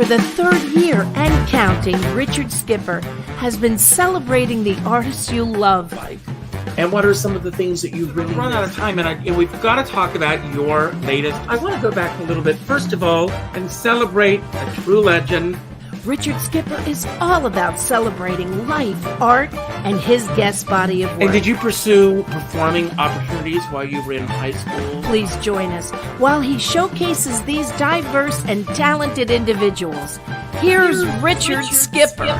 For the third year and counting, Richard Skipper has been celebrating the artists you love. And what are some of the things that you've really run out of time, and we've got to talk about your latest. I want to go back a little bit, first of all, and celebrate a true legend. Richard Skipper is all about celebrating life, art, and his guest body of work. And did you pursue performing opportunities while you were in high school? Please join us while he showcases these diverse and talented individuals. Here's Richard Skipper.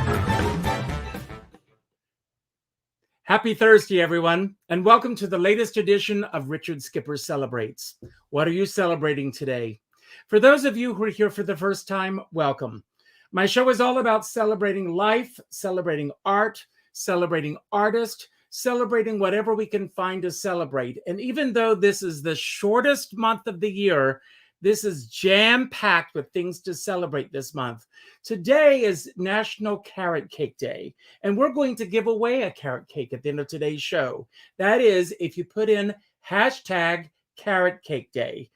Happy Thursday, everyone, and welcome to the latest edition of Richard Skipper Celebrates. What are you celebrating today? For those of you who are here for the first time, welcome. My show is all about celebrating life, celebrating art, celebrating artists, celebrating whatever we can find to celebrate. And even though this is the shortest month of the year, this is jam-packed with things to celebrate this month. Today is National Carrot Cake Day, and we're going to give away a carrot cake at the end of today's show. That is, if you put in hashtag Carrot Cake Day.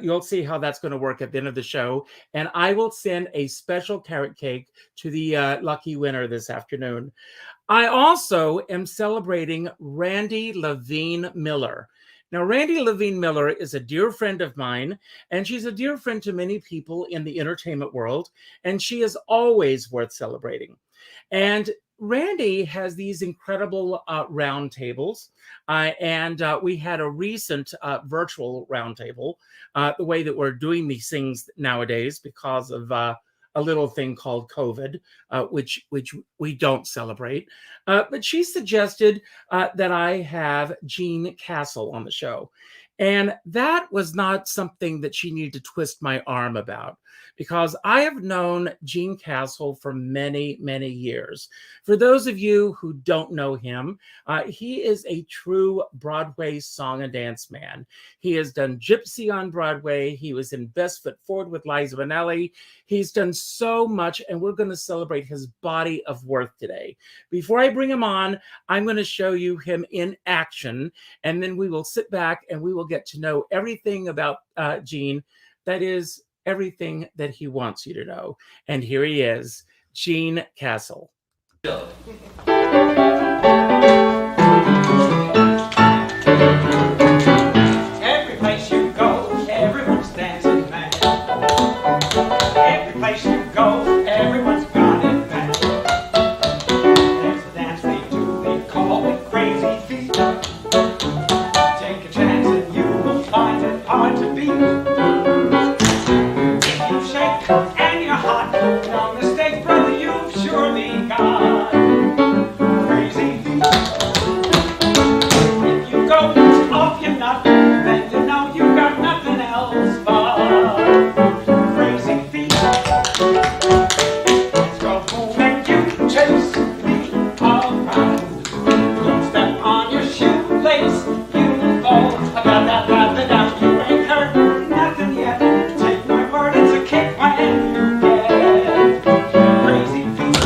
You'll see how that's going to work at the end of the show. And I will send a special carrot cake to the lucky winner this afternoon. I also am celebrating Randy Levine Miller. Now, Randy Levine Miller is a dear friend of mine, and she's a dear friend to many people in the entertainment world, and she is always worth celebrating. And Randy has these incredible roundtables, and we had a recent virtual roundtable, the way that we're doing these things nowadays because of a little thing called COVID, which we don't celebrate. But she suggested that I have Jean Castle on the show. And that was not something that she needed to twist my arm about, because I have known Jean Castle for many, many years. For those of you who don't know him, he is a true Broadway song and dance man. He has done GYPSY on Broadway. He was in Best Foot Forward with Liza Minnelli. He's done so much, and we're going to celebrate his body of work today. Before I bring him on, I'm going to show you him in action, and then we will sit back and we will get to know everything about Gene, that is, everything that he wants you to know. And here he is, Jean Castle. Every place you go, everyone's dancing mad. Every place you go, everyone's got it bad. There's a dance they do, they call it crazy feet. Take a chance and you will find it hard to beat. If you shake and you're hot, no mistake, brother, you've surely got crazy feet. If you go off your nut, then you know you've got nothing else but crazy feet. Let's go boom and you chase me around. Don't step on your shoelace, you fall. I got that rather down. You ain't heard nothing yet. Take my word, it's a kick when you get crazy feet.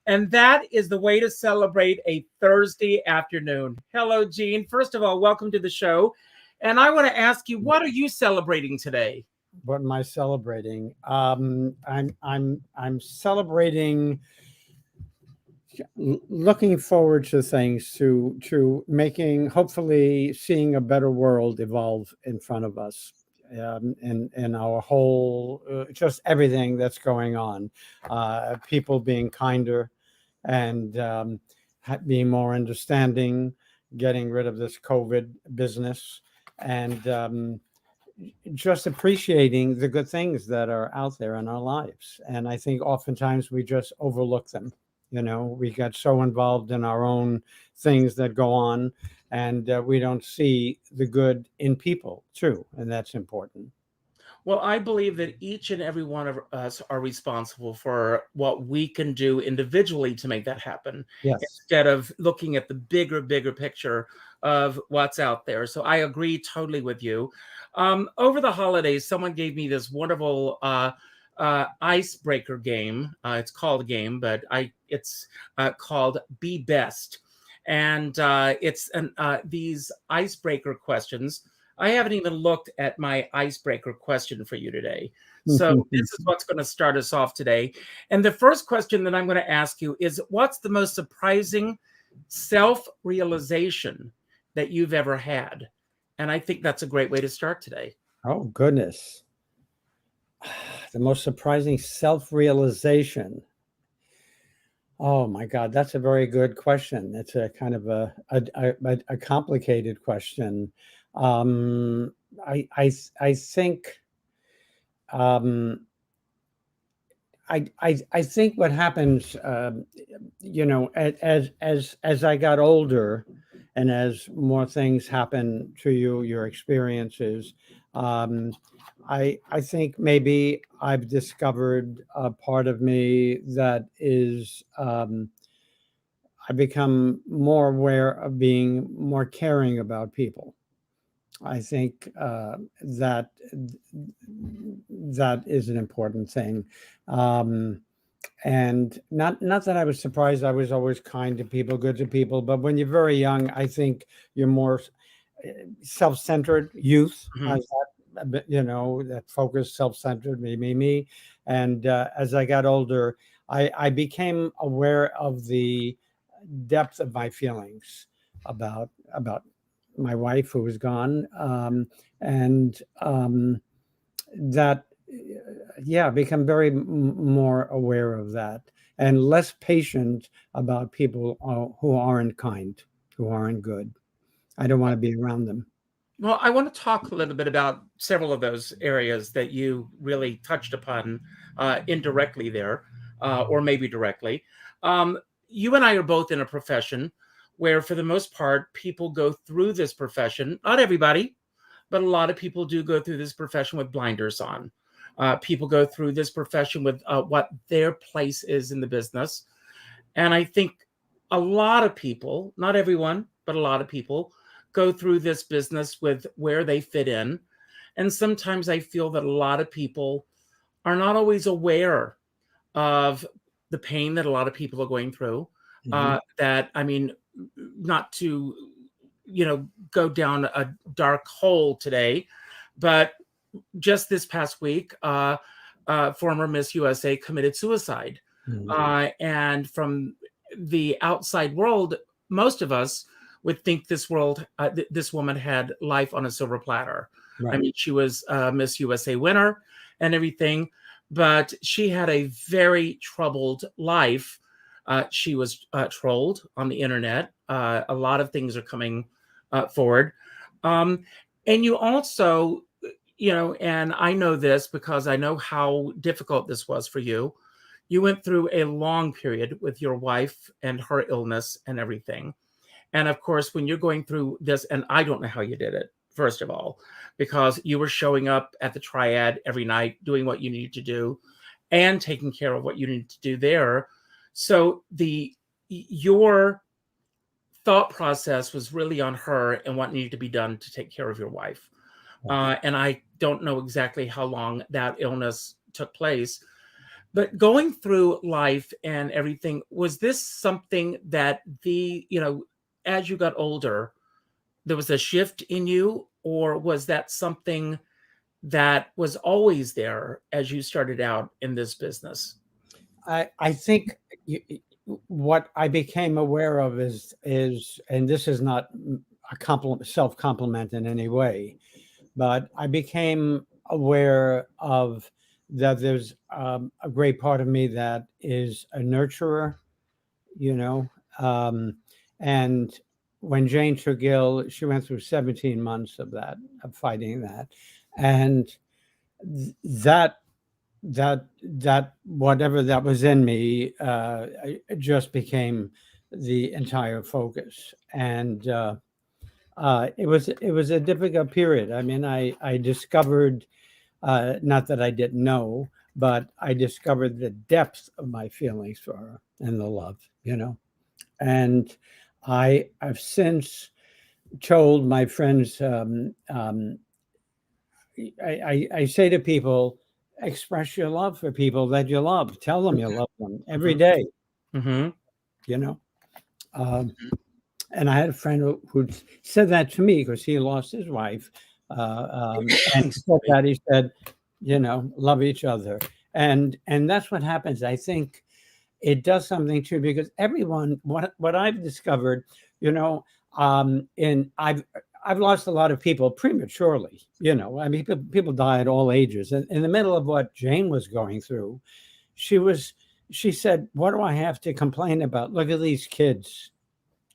And that is the way to celebrate a Thursday afternoon. Hello, Jean. First of all, welcome to the show. And I want to ask you, what are you celebrating today? What am I celebrating? I'm celebrating looking forward to things, to making, hopefully seeing a better world evolve in front of us, and our whole, just everything that's going on, people being kinder, and being more understanding, getting rid of this COVID business, and just appreciating the good things that are out there in our lives. And I think oftentimes we just overlook them. You know, we get so involved in our own things that go on, and we don't see the good in people too. And that's important. Well, I believe that each and every one of us are responsible for what we can do individually to make that happen, Yes. instead of looking at the bigger picture of what's out there. So I agree totally with you. Over the holidays, someone gave me this wonderful icebreaker game. It's called a game, but it's called Be Best. And these icebreaker questions. I haven't even looked at my icebreaker question for you today. So this is what's going to start us off today. And the first question that I'm going to ask you is, what's the most surprising self-realization that you've ever had? And I think that's a great way to start today. Oh, goodness. The most surprising self-realization. Oh my God, that's a very good question. It's a kind of a complicated question. I think I think what happens, you know, as I got older, and as more things happen to you, your experiences, I think maybe I've discovered a part of me that is, I become more aware of being more caring about people. I think that is an important thing, and not that I was surprised. I was always kind to people, good to people. But when you're very young, I think you're more self-centered. Youth has that, you know, that focus, self-centered, me. And as I got older, I became aware of the depth of my feelings about my wife, who was gone, and that, yeah, become very more aware of that, and less patient about people who aren't kind, who aren't good. I don't want to be around them. Well, I want to talk a little bit about several of those areas that you really touched upon indirectly there, or maybe directly. You and I are both in a profession where, for the most part, people go through this profession. Not everybody, but a lot of people do go through this profession with blinders on. People go through this profession with what their place is in the business. And I think a lot of people, not everyone, but a lot of people, go through this business with where they fit in. And sometimes I feel that a lot of people are not always aware of the pain that a lot of people are going through. That, I mean, not to, you know, go down a dark hole today, but just this past week, former Miss USA committed suicide. And from the outside world, most of us would think this woman had life on a silver platter. Right. I mean, she was a Miss USA winner and everything, but she had a very troubled life. She was trolled on the internet. A lot of things are coming forward. And you also, you know, and I know this because I know how difficult this was for you. You went through a long period with your wife and her illness and everything. And of course, when you're going through this, and I don't know how you did it, first of all, because you were showing up at the Triad every night, doing what you needed to do and taking care of what you needed to do there. So your thought process was really on her and what needed to be done to take care of your wife. And I don't know exactly how long that illness took place, but going through life and everything, was this something that as you got older, there was a shift in you, or was that something that was always there as you started out in this business? I think what I became aware of is, and this is not a self-compliment in any way, but I became aware of that there's a great part of me that is a nurturer, you know. And when Jane took ill, she went through 17 months of that, of fighting that. And that whatever that was in me it just became the entire focus. And it was a difficult period. I mean, I discovered, not that I didn't know, but I discovered the depth of my feelings for her and the love, you know. And I've since told my friends, I say to people, express your love for people that you love. Tell them you love them every day, Mm-hmm. you know. And I had a friend who said that to me because he lost his wife. And he said that, he said, you know, love each other. And that's what happens. I think it does something too, because everyone, what I've discovered, you know, and I've lost a lot of people prematurely, you know. I mean, people die at all ages. And in the middle of what Jane was going through, she said, what do I have to complain about? Look at these kids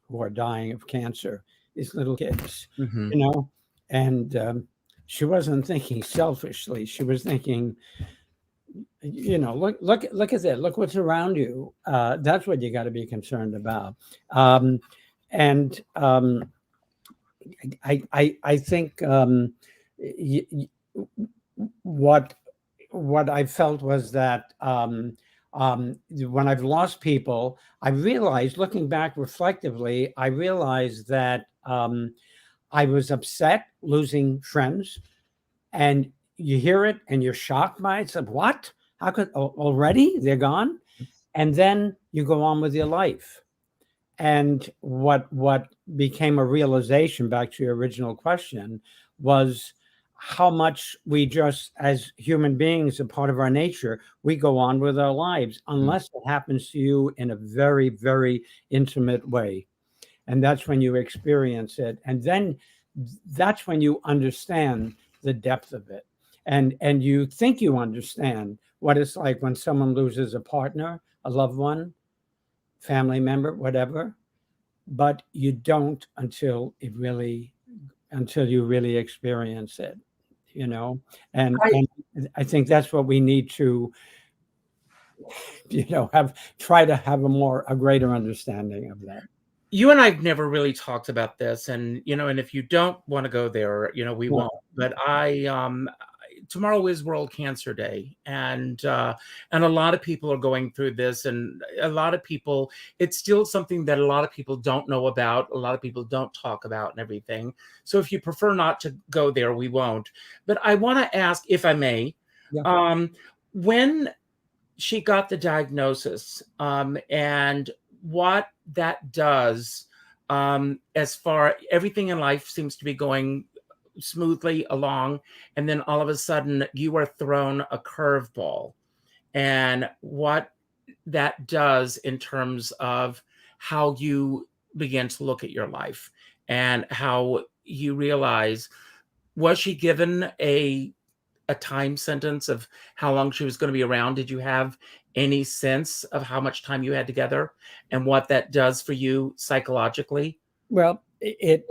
who are dying of cancer, these little kids, Mm-hmm. you know. And she wasn't thinking selfishly. She was thinking, you know, look at that. Look what's around you. That's what you got to be concerned about. I think what I felt was that when I've lost people, I realized, looking back reflectively, I realized that I was upset losing friends, and you hear it and you're shocked by it. Said, what? How could already they're gone? And then you go on with your life. And what became a realization, back to your original question, was how much we just, as human beings, a part of our nature, we go on with our lives unless it happens to you in a very, very intimate way. And that's when you experience it. And then that's when you understand the depth of it. And you think you understand what it's like when someone loses a partner, a loved one, family member, whatever, but you don't until you really experience it, you know. And I think that's what we need to, you know, try to have a greater understanding of that. You and I've never really talked about this, and you know, and if you don't want to go there, you know, we won't. But tomorrow is World Cancer Day, and a lot of people are going through this, and a lot of people, it's still something that a lot of people don't know about, a lot of people don't talk about, and everything. So if you prefer not to go there, we won't. But I want to ask, if I may, when she got the diagnosis, and what that does, as far everything in life seems to be going smoothly along, and then all of a sudden you are thrown a curveball, and what that does in terms of how you begin to look at your life, and how you realize, was she given a time sentence of how long she was going to be around? Did you have any sense of how much time you had together and what that does for you psychologically? Well,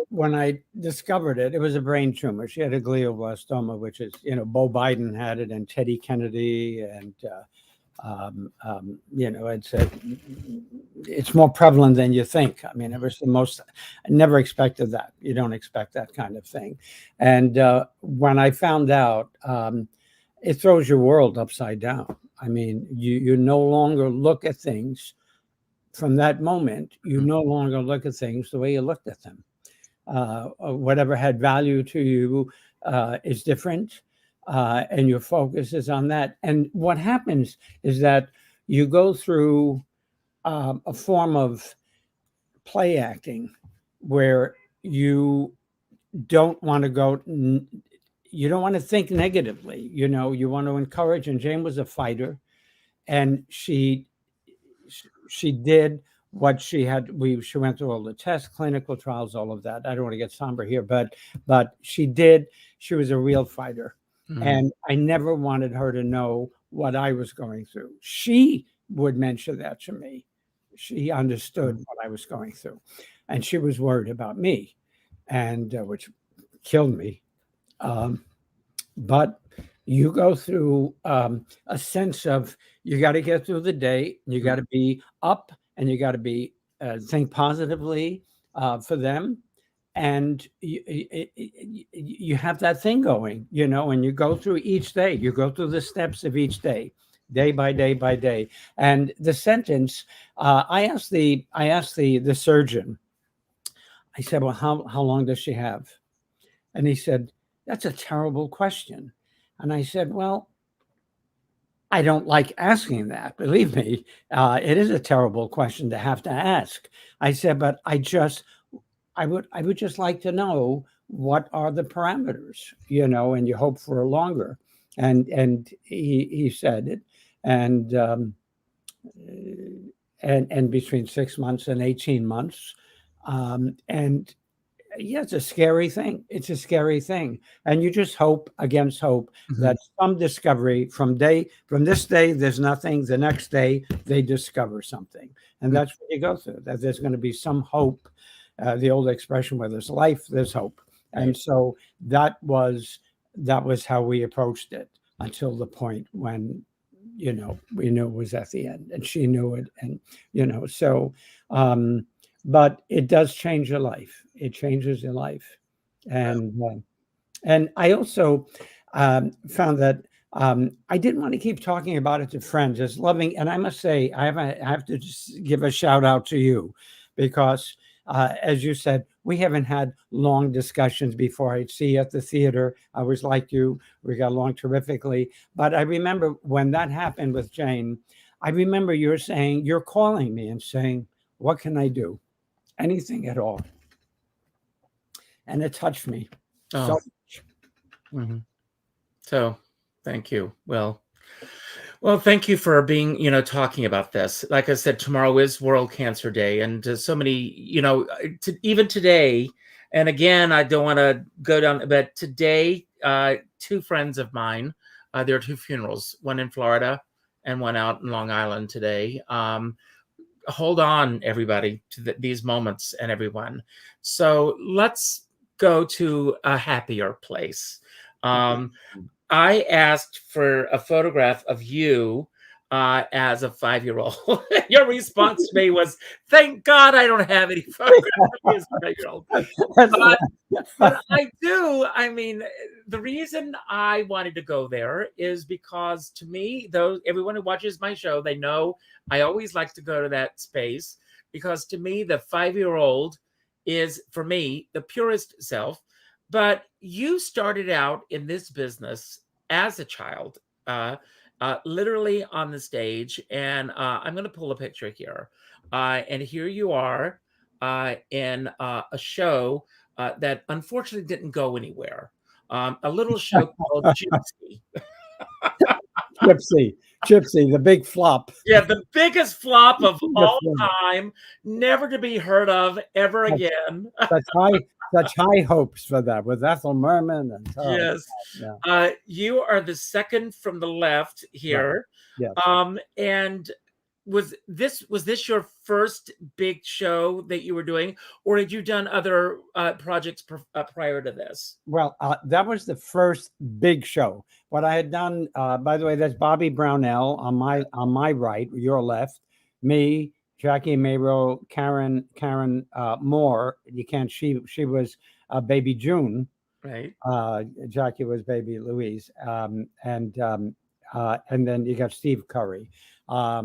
when I discovered it, it was a brain tumor. She had a glioblastoma, which is, you know, Bo Biden had it, and Teddy Kennedy, and you know, it's more prevalent than you think. I mean, it was I never expected that. You don't expect that kind of thing. And when I found out, it throws your world upside down. I mean, you no longer look at things from that moment. You no longer look at things the way you looked at them. Whatever had value to you is different. And your focus is on that. And what happens is that you go through a form of play acting where you don't want to go, you don't want to think negatively. You know, you want to encourage. And Jane was a fighter, and she did what she had. She went through all the tests, clinical trials, all of that. I don't want to get somber here, but she did. She was a real fighter, and I never wanted her to know what I was going through. She would mention that to me. She understood what I was going through, and she was worried about me, and which killed me. But you go through a sense of, you got to get through the day, you got to be up, and you got to be think positively for them, and you have that thing going, you know, and you go through each day, you go through the steps of each day, day by day by day. And the sentence, I asked the surgeon, I said, well, how long does she have? And he said, that's a terrible question. And I said, well, I don't like asking that. Believe me, it is a terrible question to have to ask. I said, but I would just like to know, what are the parameters, you know, and you hope for a longer. And he said it. And between 6 months and 18 months. And yeah, it's a scary thing. It's a scary thing. And you just hope against hope that some discovery from this day, there's nothing. The next day they discover something. And that's what you go through, that there's going to be some hope. The old expression, where there's life, there's hope. And so that was how we approached it, until the point when, you know, we knew it was at the end, and she knew it. And, you know, so, but it does change your life. It changes your life. And I also found that I didn't want to keep talking about it to friends as loving. And I must say, I have to just give a shout out to you, because as you said, we haven't had long discussions before. I'd see you at the theater. I was like you. We got along terrifically. But I remember when that happened with Jane, I remember you're calling me and saying, what can I do? Anything at all. And it touched me so much. So thank you. Well, thank you for being, you know, talking about this. Like I said, tomorrow is World Cancer Day, and so many, you know, even today, and again, I don't want to go down, but today, two friends of mine, there are two funerals, one in Florida and one out in Long Island today. Hold on, everybody, to these moments, and everyone. So let's go to a happier place. I asked for a photograph of you as a 5-year-old. Your response to me was, thank God I don't have any photographs of me as a 5-year-old. But I do. I mean, the reason I wanted to go there is because, to me, everyone who watches my show, they know I always like to go to that space, because to me, the 5-year-old is, for me, the purest self. But you started out in this business as a child, literally on the stage. And I'm going to pull a picture here. And here you are in a show that unfortunately didn't go anywhere. A little show called GYPSY. GYPSY, the big flop. Yeah, the biggest flop of all time, never to be heard of ever again. Such high hopes for that, with Ethel Merman. And yes. Yeah. You are the second from the left here. Right. Yes. And was this your first big show that you were doing, or had you done other projects prior to this? Well, that was the first big show. What I had done, by the way, that's Bobby Brownell on my right, your left, me, Jackie Mayro, Karen Moore. You can't. She was Baby June, right? Jackie was Baby Louise, and then you got Steve Curry. I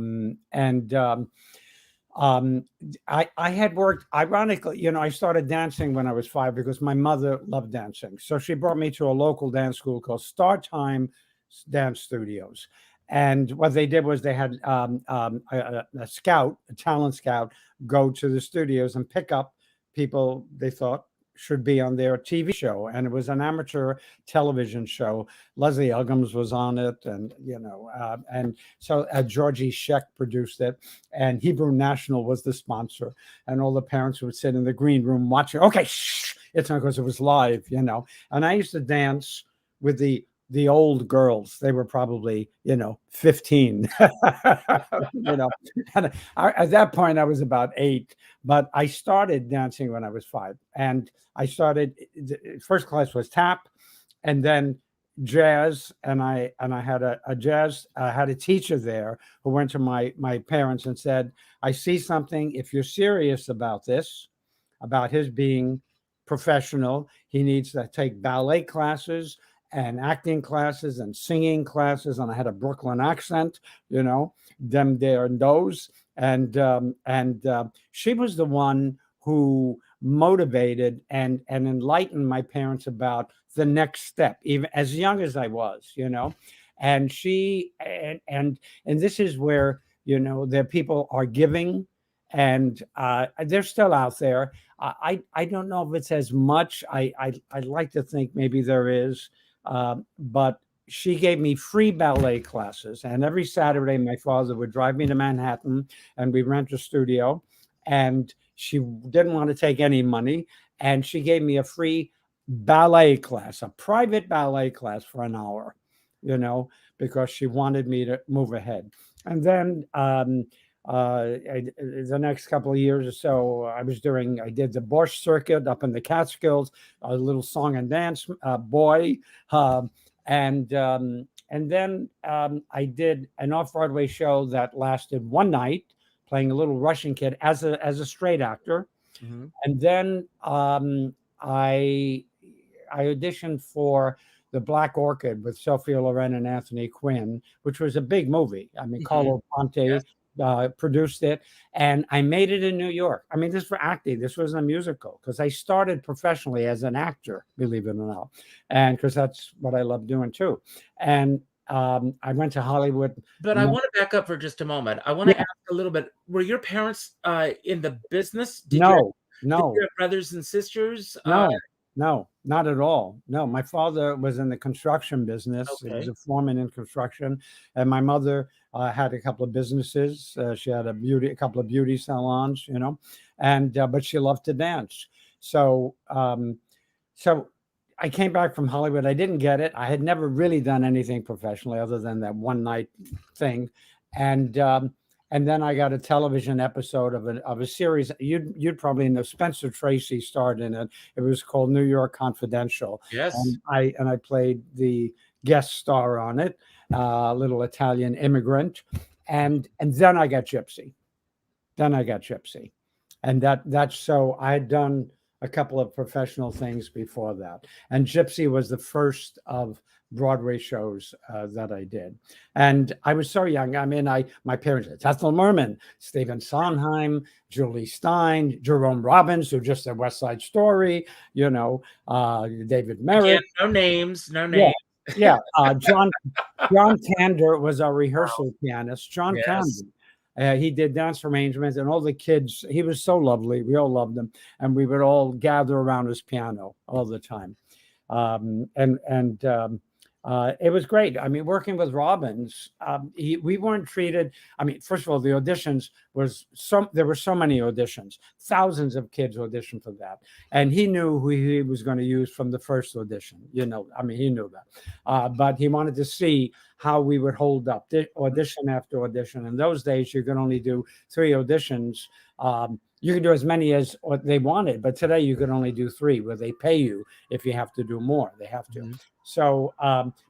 had worked, ironically, you know, I started dancing when I was 5 because my mother loved dancing. So she brought me to a local dance school called Star Time Dance Studios. And what they did was they had a talent scout, go to the studios and pick up people they thought should be on their TV show, and it was an amateur television show. Leslie Uggams was on it, and and so Georgie Sheck produced it, and Hebrew National was the sponsor, and all the parents would sit in the green room watching. Okay, shh, it's not because it was live, And I used to dance with the old girls. They were probably 15, and at that point I was about 8, but I started dancing when I was 5, and I started, first class was tap, and then jazz, and I had a jazz, I had a teacher there who went to my parents and said, I see something. If you're serious about this, about his being professional, he needs to take ballet classes and acting classes and singing classes. And I had a Brooklyn accent, them, there, and those. And she was the one who motivated and enlightened my parents about the next step, even as young as I was, And she and this is where the people are giving, and they're still out there. I don't know if it's as much. I'd like to think maybe there is. But she gave me free ballet classes, and every Saturday my father would drive me to Manhattan, and we rent a studio, and she didn't want to take any money, and she gave me a free ballet class, a private ballet class for an hour, because she wanted me to move ahead. And then the next couple of years or so, I did the Borscht circuit up in the Catskills, a little song and dance boy, and then I did an off-Broadway show that lasted one night, playing a little Russian kid as a straight actor, and then I auditioned for The Black Orchid with Sophia Loren and Anthony Quinn, which was a big movie. I mean, Carlo Ponte produced it, and I made it in New York. I mean, this for acting. This wasn't a musical, because I started professionally as an actor, believe it or not, and because that's what I love doing too. And I went to Hollywood. But I want to back up for just a moment. I want to ask a little bit. Were your parents in the business? No. Did you have brothers and sisters? No, not at all. No, my father was in the construction business. He was a foreman in construction, and my mother had a couple of businesses. She had a couple of beauty salons, and but she loved to dance. So I came back from Hollywood. I didn't get it. I had never really done anything professionally other than that one night thing, and then I got a television episode of a series. You'd probably know. Spencer Tracy starred in it. It was called New York Confidential. Yes. And I played the guest star on it, a little Italian immigrant. And then I got GYPSY. And that's so I had done a couple of professional things before that. And GYPSY was the first of Broadway shows that I did. And I was so young. I mean, my parents, Ethel Merman, Stephen Sondheim, Julie Stein, Jerome Robbins, who just did West Side Story, David Merritt. Again, no names. Yeah. John Tander was our rehearsal pianist. John Tander. He did dance arrangements, and all the kids, he was so lovely. We all loved him. And we would all gather around his piano all the time. It was great. I mean, working with Robbins, we weren't treated. I mean, first of all, the auditions there were so many auditions, thousands of kids auditioned for that. And he knew who he was going to use from the first audition, he knew that. But he wanted to see how we would hold up audition after audition. In those days, you could only do 3 auditions. You can do as many as what they wanted, but today you can only do 3, where they pay you if you have to do more. They have to. So,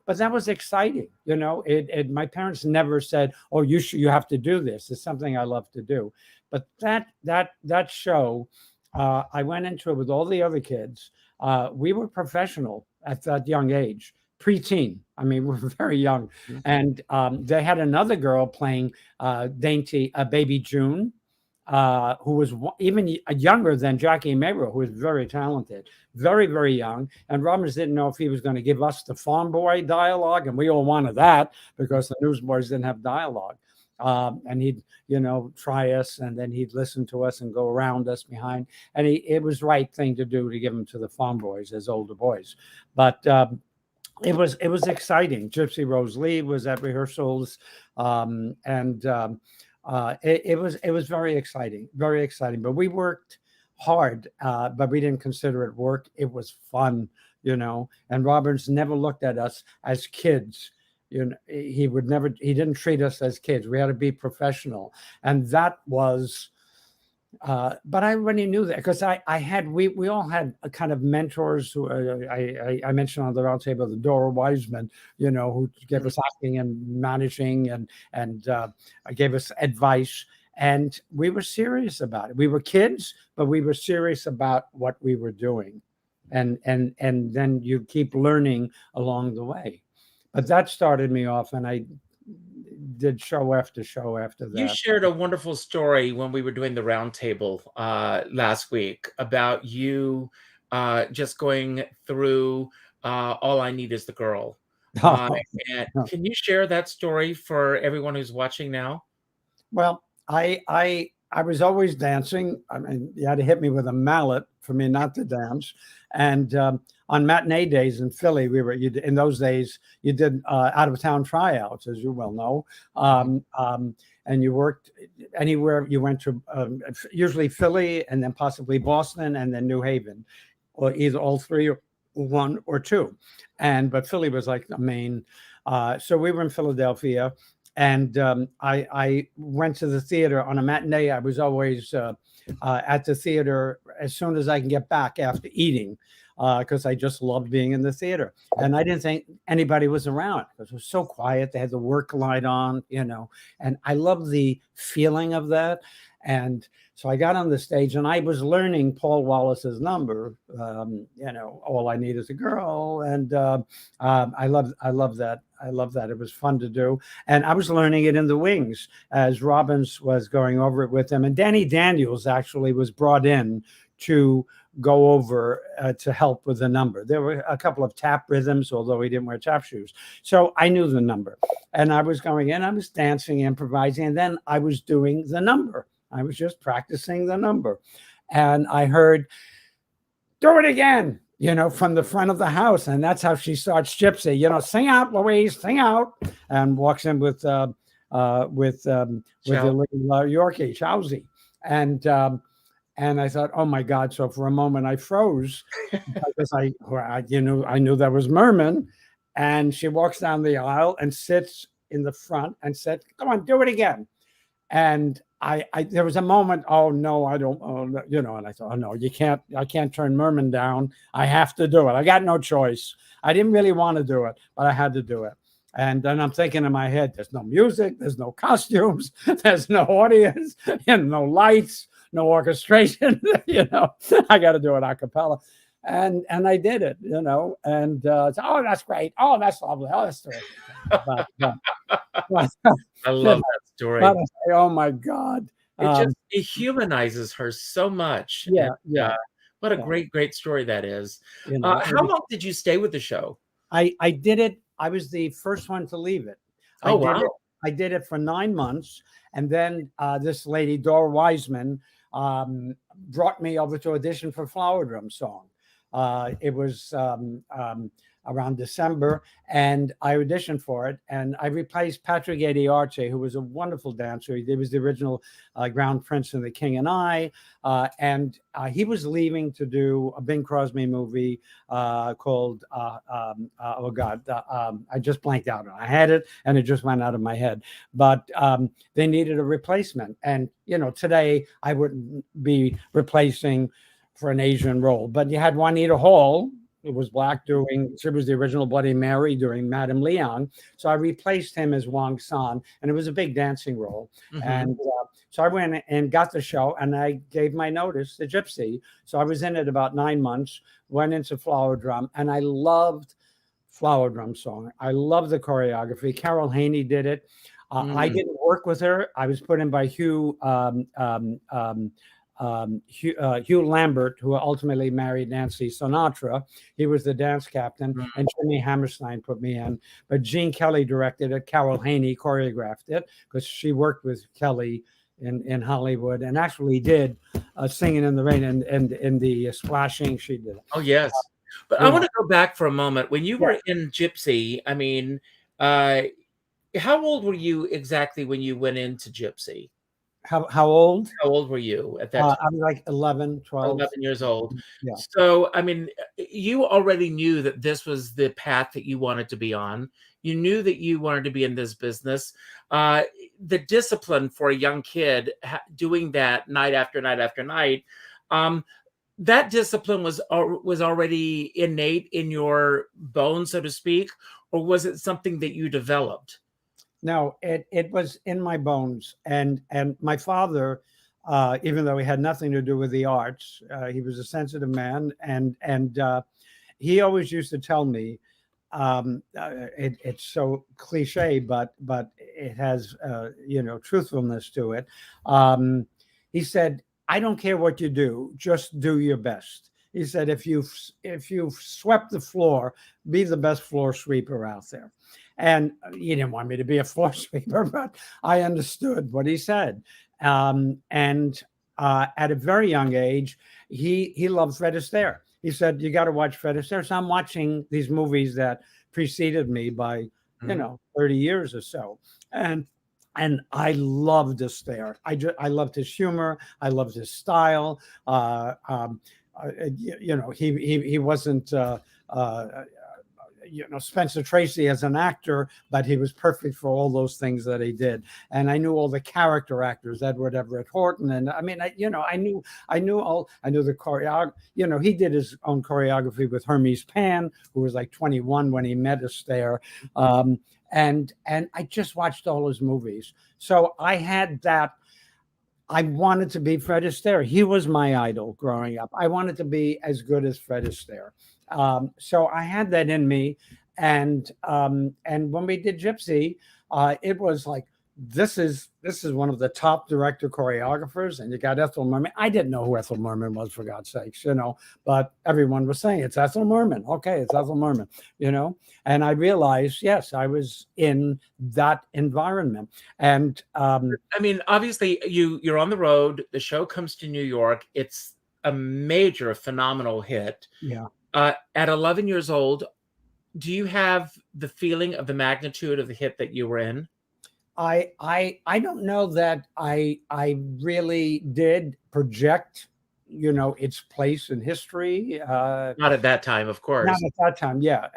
but that was exciting. My parents never said, "Oh, you have to do this." It's something I love to do. But that show, I went into it with all the other kids. We were professional at that young age, preteen. I mean, we were very young, and they had another girl playing Baby June. Who was even younger than Jackie Mayro, who was very talented, very, very young. And Robbins didn't know if he was going to give us the farm boy dialogue, and we all wanted that because the newsboys didn't have dialogue. And he'd, try us, and then he'd listen to us and go around us behind. And it was the right thing to do to give them to the farm boys as older boys. But it was exciting. Gypsy Rose Lee was at rehearsals, and it was very exciting, very exciting. But we worked hard, but we didn't consider it work. It was fun, And Roberts never looked at us as kids. He didn't treat us as kids. We had to be professional, and that was. But I already knew that because we all had a kind of mentors who I mentioned on the round table, the Dora Wiseman, who gave us acting and managing and gave us advice, and we were serious about it. We were kids, but we were serious about what we were doing, and then you keep learning along the way. But that started me off, and I did show after show after that. You shared a wonderful story when we were doing the roundtable last week about you just going through All I Need Is the Girl. And can you share that story for everyone who's watching now? Well, I was always dancing. I mean, you had to hit me with a mallet for me not to dance. And on matinee days in Philly, in those days you did out of town tryouts, as you well know, and you worked anywhere you went to, usually Philly, and then possibly Boston, and then New Haven, or either all three, or one or two. But Philly was like the main. So we were in Philadelphia. And I went to the theater on a matinee. I was always at the theater as soon as I can get back after eating, because I just loved being in the theater. And I didn't think anybody was around because it was so quiet. They had the work light on, and I loved the feeling of that. And so I got on the stage, and I was learning Paul Wallace's number, All I Need Is a Girl. And I love that. I love that. It was fun to do. And I was learning it in the wings as Robbins was going over it with him. And Danny Daniels actually was brought in to go over to help with the number. There were a couple of tap rhythms, although he didn't wear tap shoes. So I knew the number. And I was going in, I was dancing, improvising, and then I was doing the number. I was just practicing the number. And I heard, "Do it again," from the front of the house. And that's how she starts Gypsy, "Sing out, Louise, sing out," and walks in with the little Yorkie, Chowsy. And I thought, oh my God. So for a moment I froze because I knew that was Merman. And she walks down the aisle and sits in the front and said, "Come on, do it again." And there was a moment, oh no, I don't, and I thought, oh no, I can't turn Merman down. I have to do it. I got no choice. I didn't really want to do it, but I had to do it. And then I'm thinking in my head, there's no music, there's no costumes, there's no audience, no lights, no orchestration, I got to do it a cappella. And I did it, and oh, that's great. Oh, that's lovely. Oh, that's terrific. I love that story. Oh my God. It humanizes her so much. Yeah. And, Yeah. What a great story that is. How long did you stay with the show? I did it. I was the first one to leave it. I did it for 9 months. And then this lady, Dora Wiseman, brought me over to audition for Flower Drum Song. It was around December, and I auditioned for it, and I replaced Patrick Ediarte, who was a wonderful dancer. He was the original Ground Prince in The King and I, and he was leaving to do a Bing Crosby movie called, oh God, I just blanked out on it. I had it, and it just went out of my head. But they needed a replacement, and today I wouldn't be replacing for an Asian role, but you had Juanita Hall, who was black, she was the original Bloody Mary doing Madame Leon. So I replaced him as Wang San, and it was a big dancing role. Mm-hmm. And so I went and got the show, and I gave my notice to Gypsy. So I was in it about 9 months, went into Flower Drum, and I loved Flower Drum Song. I loved the choreography. Carol Haney did it. I didn't work with her. I was put in by Hugh Hugh Lambert, who ultimately married Nancy Sinatra. He was the dance captain, and Jimmy Hammerstein put me in. But Gene Kelly directed it. Carol Haney choreographed it because she worked with Kelly in Hollywood and actually did Singing in the Rain and the splashing. She did it. Oh, yes. But I want to go back for a moment. When you were in GYPSY, I mean, how old were you exactly when you went into GYPSY? How old? How old were you at that time? I was like 11, 12. 11 years old. Yeah. So, I mean, you already knew that this was the path that you wanted to be on. You knew that you wanted to be in this business. The discipline for a young kid doing that night after night after night, that discipline was already innate in your bones, so to speak, or was it something that you developed? No, it was in my bones, and my father, even though he had nothing to do with the arts, he was a sensitive man, and he always used to tell me, it's so cliche, but it has truthfulness to it. He said, "I don't care what you do, just do your best." He said, if you've swept the floor, be the best floor sweeper out there. And he didn't want me to be a floor sweeper, but I understood what he said. At a very young age, he loved Fred Astaire. He said, "You got to watch Fred Astaire." So I'm watching these movies that preceded me by 30 years or so, and I loved Astaire. I loved his humor. I loved his style. He wasn't Spencer Tracy as an actor, but he was perfect for all those things that he did. And I knew all the character actors, Edward Everett Horton, and I mean, I knew the choreography. He did his own choreography with Hermes Pan, who was like 21 when he met Astaire. And I just watched all his movies, so I had that. I wanted to be Fred Astaire. He was my idol growing up. I wanted to be as good as Fred Astaire. So I had that in me. And when we did GYPSY, it was like, this is one of the top director choreographers, and you got Ethel Merman. I didn't know who Ethel Merman was, for God's sakes, but everyone was saying it's Ethel Merman. Okay, it's Ethel Merman, and I realized, yes, I was in that environment. And I mean, obviously you're on the road, the show comes to New York, it's a major, phenomenal hit. Yeah. At 11 years old, do you have the feeling of the magnitude of the hit that you were in? I don't know that I really did project, its place in history. Not at that time, of course. Not at that time, yeah.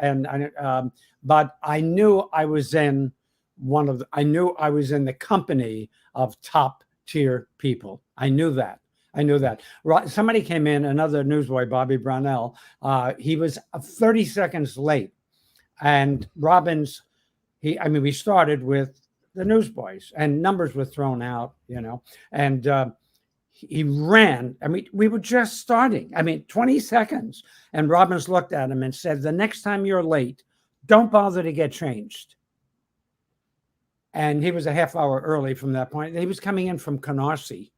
But I knew I was in the company of top tier people. I knew that. Somebody came in, another newsboy, Bobby Brownell. He was 30 seconds late, and Robbins. We started with the newsboys, and numbers were thrown out, and he ran. We were just starting. 20 seconds. And Robbins looked at him and said, "The next time you're late, don't bother to get changed." And he was a half hour early from that point. He was coming in from Canarsie,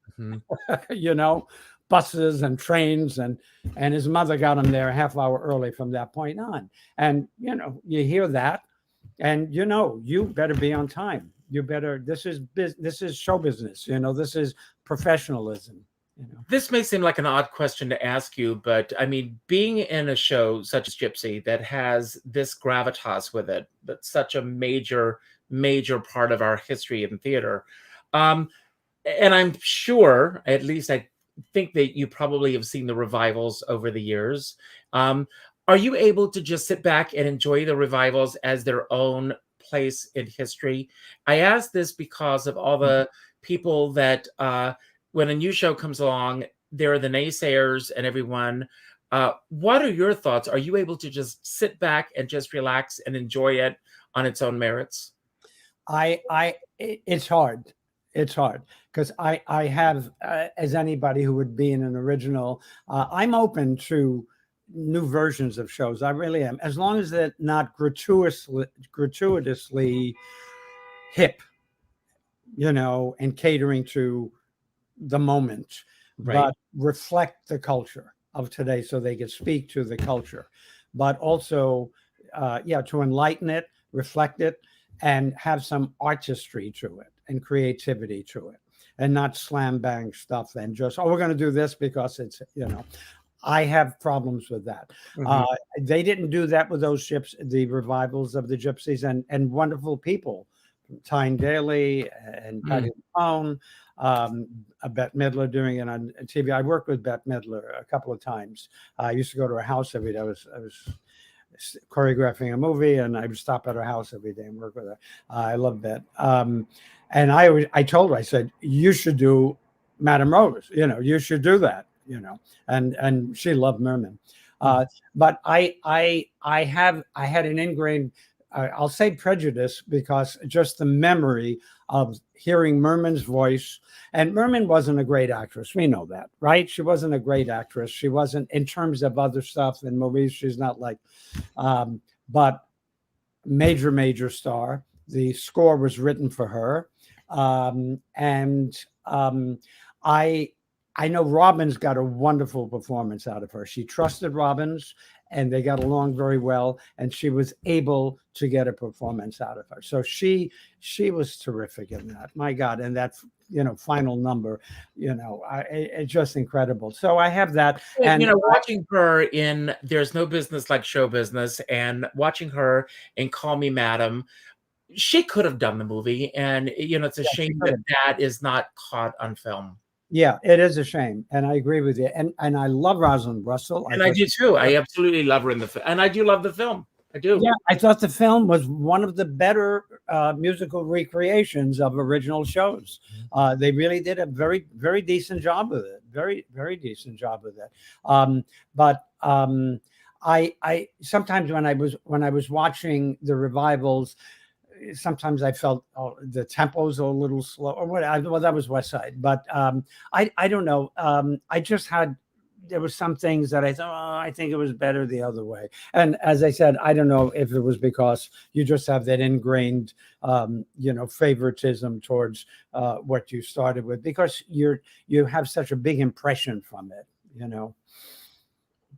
buses and trains, and his mother got him there a half hour early from that point on. And, you hear that, and, you better be on time. This is show business, this is professionalism. This may seem like an odd question to ask you, but being in a show such as GYPSY that has this gravitas with it, that's such a major part of our history in theater. And I'm sure, at least I think that you probably have seen the revivals over the years. Are you able to just sit back and enjoy the revivals as their own place in history? I ask this because of all the people that when a new show comes along, there are the naysayers and everyone. What are your thoughts? Are you able to just sit back and just relax and enjoy it on its own merits? It's hard. It's hard because I have, as anybody who would be in an original, I'm open to new versions of shows. I really am, as long as they're not gratuitously hip, and catering to the moment. Right. but reflect the culture of today so they could speak to the culture, but also, to enlighten it, reflect it, and have some artistry to it and creativity to it, and not slam bang stuff and just, oh, we're going to do this because it's, I have problems with that. They didn't do that with those the revivals of the Gypsies, and wonderful people, Tyne Daly and Patty Malone, Bette Midler doing it on TV. I worked with Bette Midler a couple of times. I used to go to her house every day. I was choreographing a movie, and I would stop at her house every day and work with her. I love Bette. And I told her, I said, you should do Madame Rose. You should do that. And she loved Merman. But I had an ingrained, I'll say prejudice, because just the memory of hearing Merman's voice. And Merman wasn't a great actress. We know that, right? She wasn't a great actress. She wasn't, in terms of other stuff in movies, she's not like, but major star. The score was written for her. I know Robbins got a wonderful performance out of her. She trusted Robbins, and they got along very well, and she was able to get a performance out of her. So she was terrific in that. My God, and that final number, it's just incredible. So I have that, and watching her in There's No Business Like Show Business, and watching her in Call Me Madam, she could have done the movie, and it's a shame that is not caught on film. Yeah, it is a shame, and I agree with you. And I love Rosalind Russell. And I do too. I absolutely love her in the film, and I do love the film. I do. Yeah, I thought the film was one of the better musical recreations of original shows. They really did a very, very decent job with it. Very, very decent job with it. But I sometimes when I was watching the revivals, sometimes I felt the tempos are a little slow, or what. Well, that was West Side, but I don't know. I just there were some things that I thought, I think it was better the other way. And as I said, I don't know if it was because you just have that ingrained, favoritism towards what you started with, because you have such a big impression from it,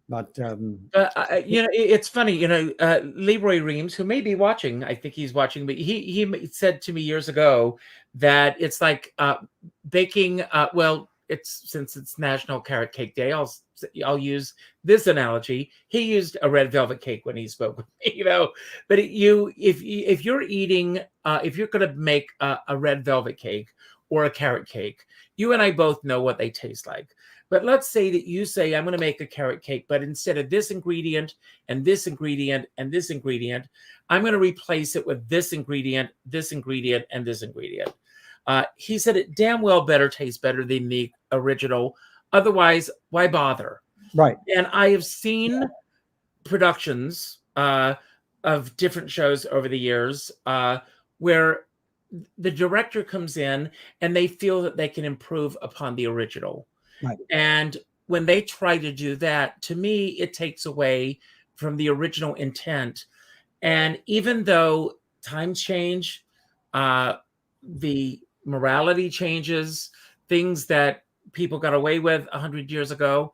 But it's funny, Leroy Reams, who may be watching, I think he's watching, but he said to me years ago that it's like baking. Since it's National Carrot Cake Day, I'll use this analogy. He used a red velvet cake when he spoke with me, But if you're eating, if you're going to make a red velvet cake or a carrot cake, you and I both know what they taste like. But let's say that you say, I'm going to make a carrot cake, but instead of this ingredient and this ingredient and this ingredient, I'm going to replace it with this ingredient, and this ingredient. He said it damn well better tastes better than the original. Otherwise, why bother? Right. And I have seen productions of different shows over the years where the director comes in and they feel that they can improve upon the original. Right. And when they try to do that, to me, it takes away from the original intent. And even though times change, the morality changes, things that people got away with 100 years ago.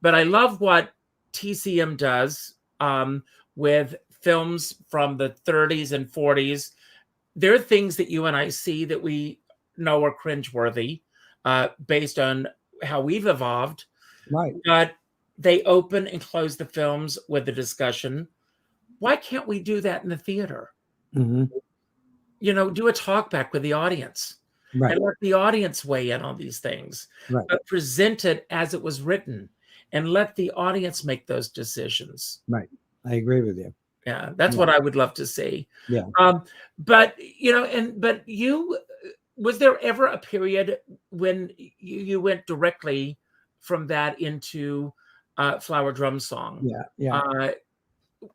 But I love what TCM does with films from the 30s and 40s. There are things that you and I see that we know are cringeworthy based on how we've evolved. Right. But they open and close the films with a discussion. Why can't we do that in the theater? Mm-hmm. Do a talk back with the audience. Right. And let the audience weigh in on these things. Right. But present it as it was written and let the audience make those decisions. Right. I agree with you. Yeah, that's what I would love to see. Yeah. But was there ever a period when you went directly from that into Flower Drum Song? Yeah. Yeah.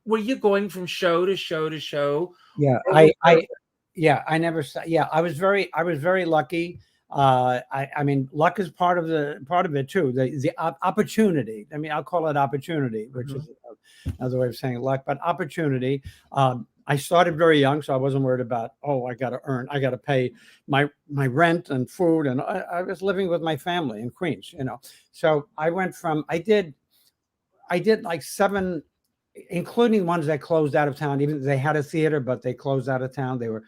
Were you going from show to show to show? Yeah. I never saw. Yeah. I was very lucky. I mean, luck is part of it too. The opportunity. I mean, I'll call it opportunity, which is another way of saying luck, but opportunity. I started very young, so I wasn't worried about, oh, I got to pay my rent and food, and I was living with my family in Queens, So I went from I did like 7, including ones that closed out of town. Even they had a theater, but they closed out of town. They were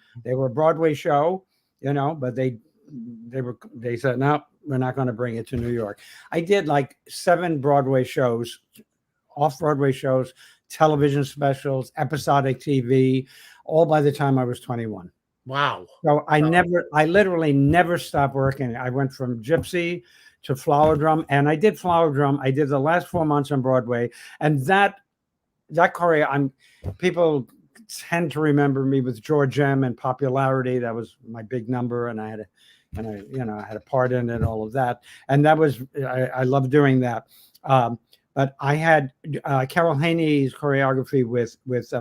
a Broadway show, but they said, no, we're not going to bring it to New York. I did like 7 Broadway shows, off-Broadway shows, television specials, episodic TV, all by the time I was 21. Wow. So I literally never stopped working. I went from gypsy to flower drum, and I did flower drum. I did the last 4 months on Broadway, and that choreo, people tend to remember me with George M. and Popularity. That was my big number, and I had a part in it, all of that, and that was I loved doing that. But I had Carol Haney's choreography with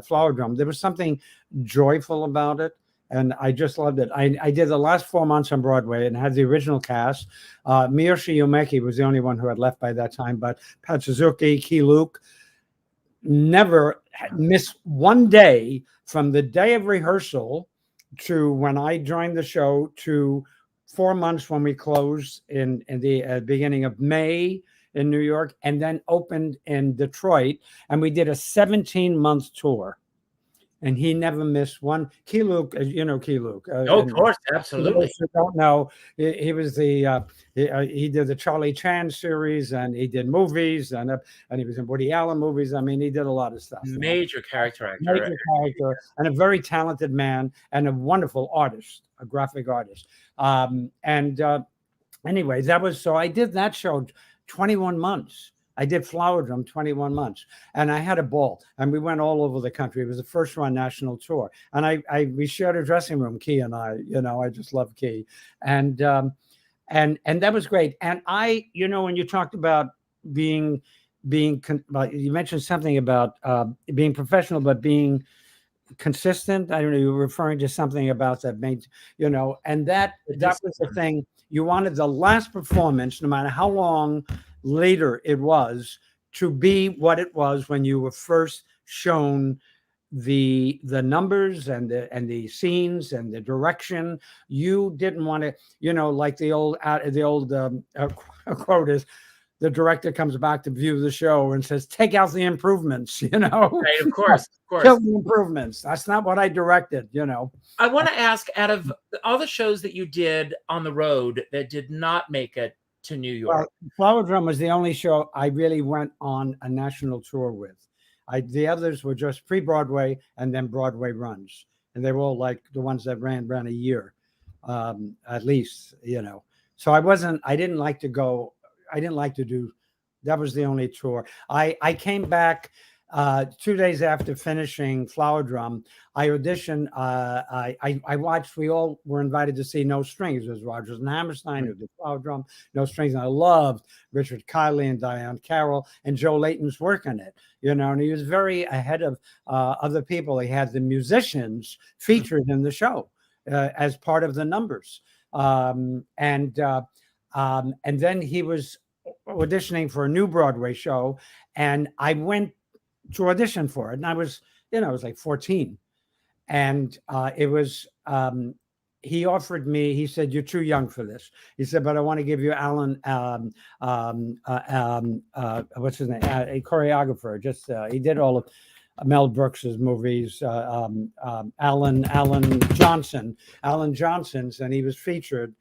flower drum. There was something joyful about it, and I just loved it. I did the last 4 months on Broadway and had the original cast. Miyoshi Yomeki was the only one who had left by that time, but Pat Suzuki, Key Luke, never missed one day from the day of rehearsal to when I joined the show to 4 months when we closed in the beginning of May in New York, and then opened in Detroit, and we did a 17-month tour, and he never missed one. Key Luke, you know Key Luke. Oh, of course, absolutely. If you don't know, he was he did the Charlie Chan series, and he did movies, and he was in Woody Allen movies. I mean, he did a lot of stuff. Major character actor. Major character, and a very talented man, and a wonderful artist, a graphic artist. Anyway, that was, so I did that show 21 months. I did flower drum 21 months, and I had a ball, and we went all over the country. It was the first run national tour, and we shared a dressing room, Key and I. I just love Key, and that was great. And when you talked about you mentioned something about being professional, but being consistent. I don't know, you were referring to something about that made, and that was the thing. You wanted the last performance, no matter how long later it was, to be what it was when you were first shown the numbers and the scenes and the direction. You didn't want to, like the old quote is, the director comes back to view the show and says, take out the improvements, Right, of course. Kill the improvements. That's not what I directed, I want to ask, out of all the shows that you did on the road that did not make it to New York. Well, Flower Drum was the only show I really went on a national tour with. The others were just pre-Broadway and then Broadway runs. And they were all like the ones that ran a year, at least, So I didn't like to do, that was the only tour. I came back 2 days after finishing Flower Drum. I auditioned. I watched. We all were invited to see No Strings. It was Rodgers and Hammerstein who did Flower Drum, No Strings. And I loved Richard Kiley and Diane Carroll, and Joe Layton's work in it. And he was very ahead of other people. He had the musicians featured in the show as part of the numbers, and then he was auditioning for a new Broadway show, and I went to audition for it. And I was, I was like 14. And it was, he offered me, he said, you're too young for this. He said, but I want to give you Alan, what's his name? A choreographer. Just, he did all of Mel Brooks's movies, Alan Johnson's, and he was featured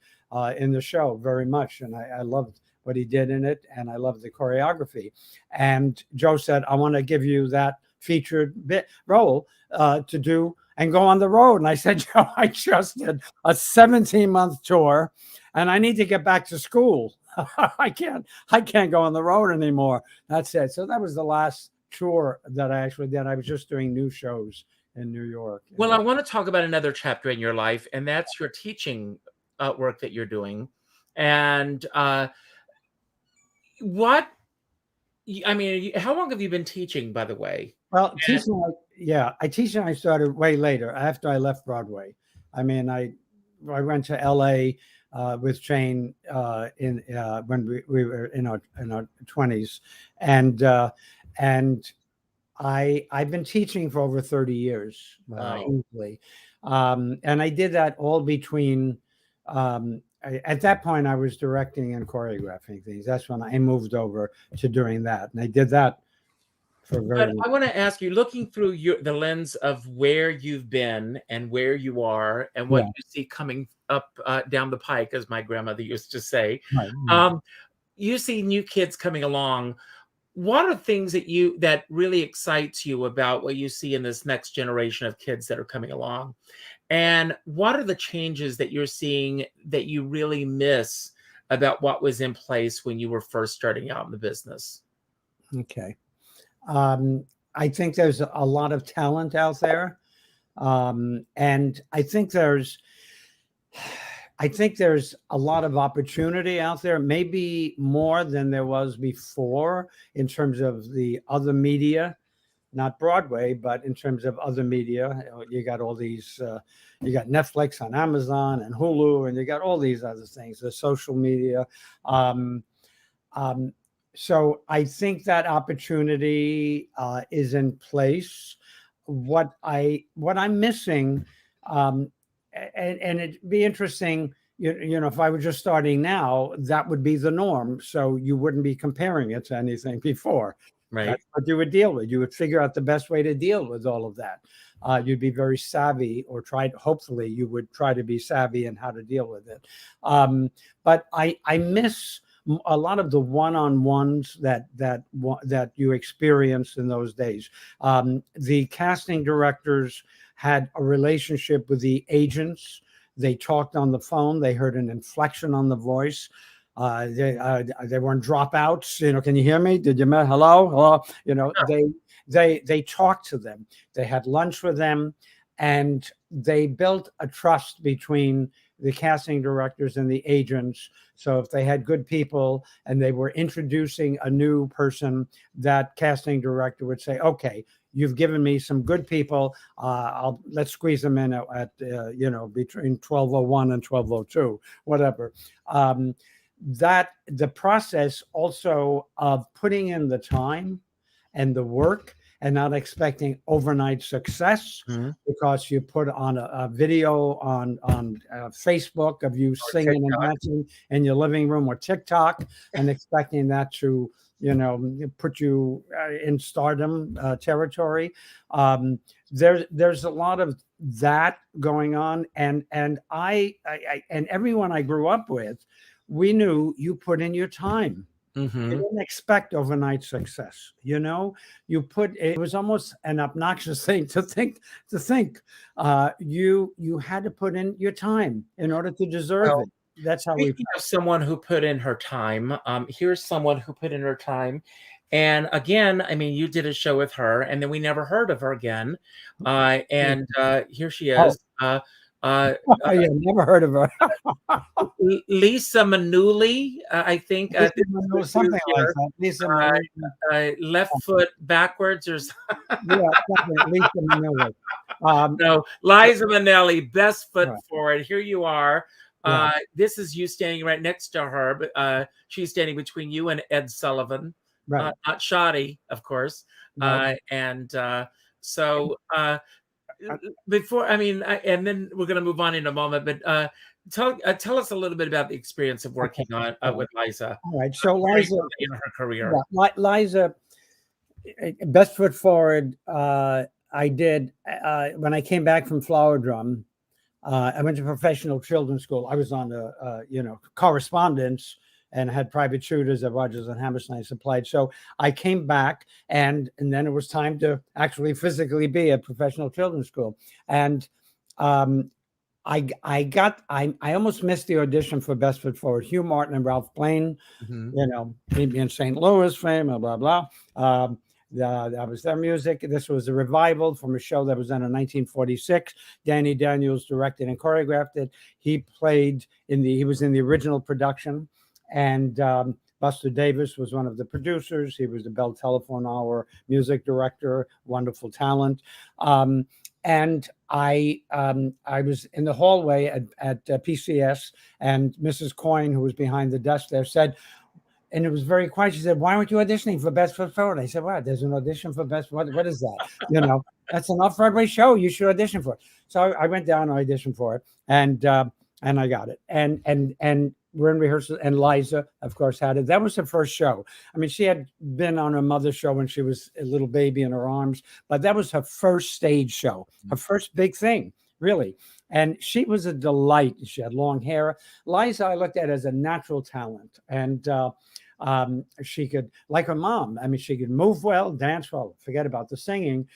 in the show very much. And I loved what he did in it, and I loved the choreography. And Joe said, I want to give you that featured role to do and go on the road. And I said, Joe, I just did a 17-month tour, and I need to get back to school. I can't go on the road anymore. That's it. So that was the last tour that I actually did. I was just doing new shows in New York. Well, I want to talk about another chapter in your life, and that's your teaching work that you're doing. And how long have you been teaching, by the way? Well, I started way later, after I left Broadway. I mean, I went to LA with Jane when we were in our 20s, and I've been teaching for over 30 years, Wow. easily. And I did that all between, at that point, I was directing and choreographing things. That's when I moved over to doing that. And I did that for very But long. I want to ask you, looking through the lens of where you've been and where you are and what Yeah. you see coming up down the pike, as my grandmother used to say, Right. you see new kids coming along. What are things that really excites you about what you see in this next generation of kids that are coming along? And what are the changes that you're seeing that you really miss about what was in place when you were first starting out in the business? Okay. I think there's a lot of talent out there. And I think there's a lot of opportunity out there, maybe more than there was before in terms of the other media, not Broadway, but in terms of other media. You got all these, you got Netflix on Amazon and Hulu, and you got all these other things, the social media. So I think that opportunity is in place. What I'm missing, and it'd be interesting, you know, if I were just starting now, that would be the norm. So you wouldn't be comparing it to anything before. Right. That's what you would deal with. You would figure out the best way to deal with all of that. You'd be very savvy, or hopefully you would try to be savvy in how to deal with it. But I miss a lot of the one-on-ones that you experienced in those days. The casting directors had a relationship with the agents. They talked on the phone. They heard an inflection on the voice. They weren't dropouts. You know, can you hear me? Did you hello? You know, they talked to them. They had lunch with them, and they built a trust between the casting directors and the agents. So if they had good people and they were introducing a new person, that casting director would say, okay, you've given me some good people. Let's squeeze them in at you know, between 12:01 and 12:02, whatever. That the process also of putting in the time and the work and not expecting overnight success, because you put on a video on Facebook of you singing and dancing in your living room, or TikTok, and expecting that to, you know, put you in stardom territory. There's a lot of that going on, and I and everyone I grew up with, we knew you put in your time. You didn't expect overnight success. You know, it was almost an obnoxious thing to think. You had to put in your time in order to deserve it. That's how we. Speaking of someone who put in her time, here's someone who put in her time. And again, I mean, you did a show with her, and then we never heard of her again. And here she is. Yeah, never heard of her. Liza Minnelli, I think. Something like that. Liza Minnelli. Left foot backwards, or yeah, Liza Minnelli. No, Liza Minnelli, best foot Right. forward. Here you are. Yeah. This is you standing right next to her, but she's standing between you and Ed Sullivan, Right. not Shoddy, of course. No. So before, I mean, and then we're going to move on in a moment, but tell us a little bit about the experience of working on with Liza. All right. So Liza, in her career. yeah, Liza, best foot forward. I did when I came back from Flower Drum. I went to professional children's school. I was on the correspondence and had private tutors at Rogers and Hammerstein supplied. So I came back, and then it was time to actually physically be at professional children's school. And I almost missed the audition for Best Foot Forward. Hugh Martin and Ralph Blaine, you know, meet me in St. Louis, fame, blah, blah, blah. That was their music. This was a revival from a show that was done in 1946. Danny Daniels directed and choreographed it. He was in the original production, and Buster Davis was one of the producers. He was the Bell Telephone Hour music director, wonderful talent. And I was in the hallway at PCS, and Mrs. Coyne, who was behind the desk there, said, and it was very quiet. She said, "Why aren't you auditioning for Best Foot Forward?" I said, "What? There's an audition for Best. What is that? You know, that's an off-Broadway show. You should audition for it." So I went down and auditioned for it, and I got it. And we're in rehearsal, and Liza, of course, had it. That was her first show. I mean, she had been on her mother's show when she was a little baby in her arms, but that was her first stage show, her first big thing, really. And she was a delight. She had long hair. Liza, I looked at as a natural talent, and she could, like her mom, I mean, she could move well, dance well, forget about the singing.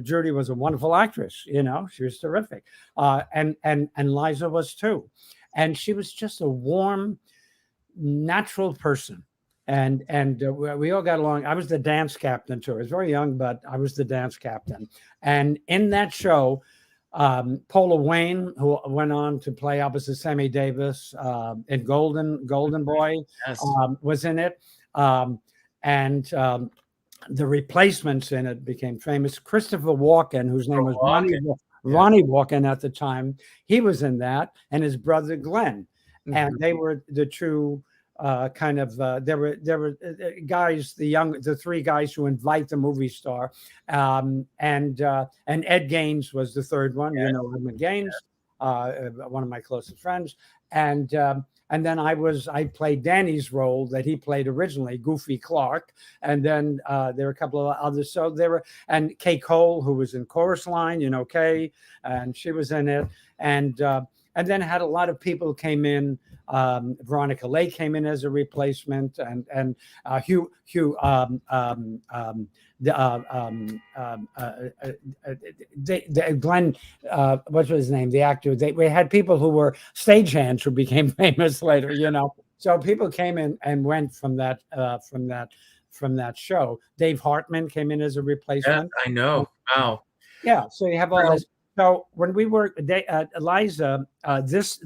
Judy was a wonderful actress, you know, she was terrific. And Liza was too. And she was just a warm, natural person. And we all got along. I was the dance captain too. I was very young, but I was the dance captain. And in that show, Paula Wayne, who went on to play opposite Sammy Davis in Golden Boy, Yes. was in it. And the replacements in it became famous. Christopher Walken, whose name was Ronnie Walken at the time, he was in that, and his brother Glenn. And they were the true kind of there were guys, the three guys who invite the movie star, and Ed Gaines was the third one. Yes. You know, Edmund Gaines, one of my closest friends, and then I played Danny's role that he played originally, Goofy Clark, and then there were a couple of others. So there were, and Kay Cole, who was in Chorus Line, you know, Kay, and she was in it, and then had a lot of people who came in. Veronica Lake came in as a replacement, and Hugh Glenn, what was his name? The actor. We had people who were stagehands who became famous later. You know, so people came in and went from that show. Dave Hartman came in as a replacement. Yeah, I know. Wow. Yeah. So you have all this. So when we were Liza, this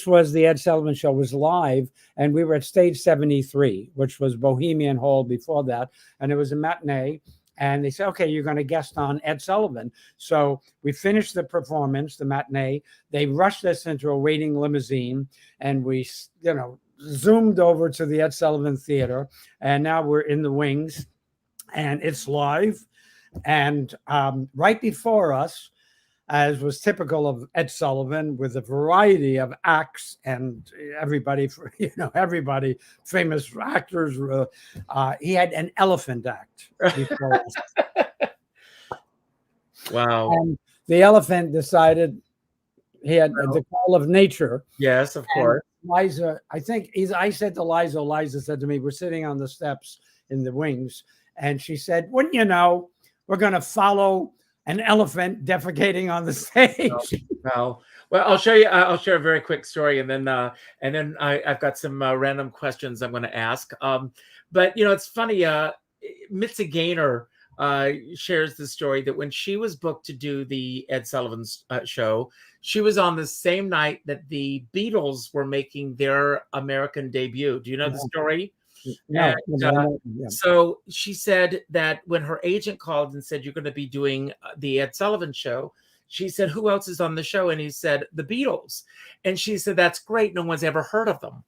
was the Ed Sullivan Show was live, and we were at stage 73, which was Bohemian Hall before that, and it was a matinee. And they said, "Okay, you're going to guest on Ed Sullivan." So we finished the performance, the matinee. They rushed us into a waiting limousine, and we, you know, zoomed over to the Ed Sullivan Theater, and now we're in the wings, and it's live. And right before us, as was typical of Ed Sullivan, with a variety of acts and everybody, famous actors, he had an elephant act before us. Wow. And the elephant decided he had the call of nature. Yes, of course. Liza, I said to Liza, Liza said to me, we're sitting on the steps in the wings, and she said, "Wouldn't you know, we're going to follow an elephant defecating on the stage." Well, I'll show you. I'll share a very quick story, and then I've got some random questions I'm going to ask. But you know, it's funny. Mitzi Gaynor shares the story that when she was booked to do the Ed Sullivan show, she was on the same night that the Beatles were making their American debut. Do you know the story? No, So she said that when her agent called and said, "You're going to be doing the Ed Sullivan show," she said, "Who else is on the show?" And he said, "The Beatles." And she said, "That's great. No one's ever heard of them."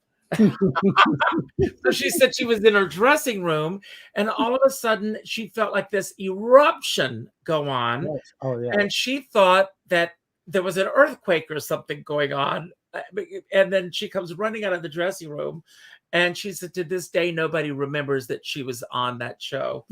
So she said she was in her dressing room, and all of a sudden she felt like this eruption go on. Yes. Oh, yeah. And she thought that there was an earthquake or something going on. And then she comes running out of the dressing room. And she said, to this day, nobody remembers that she was on that show.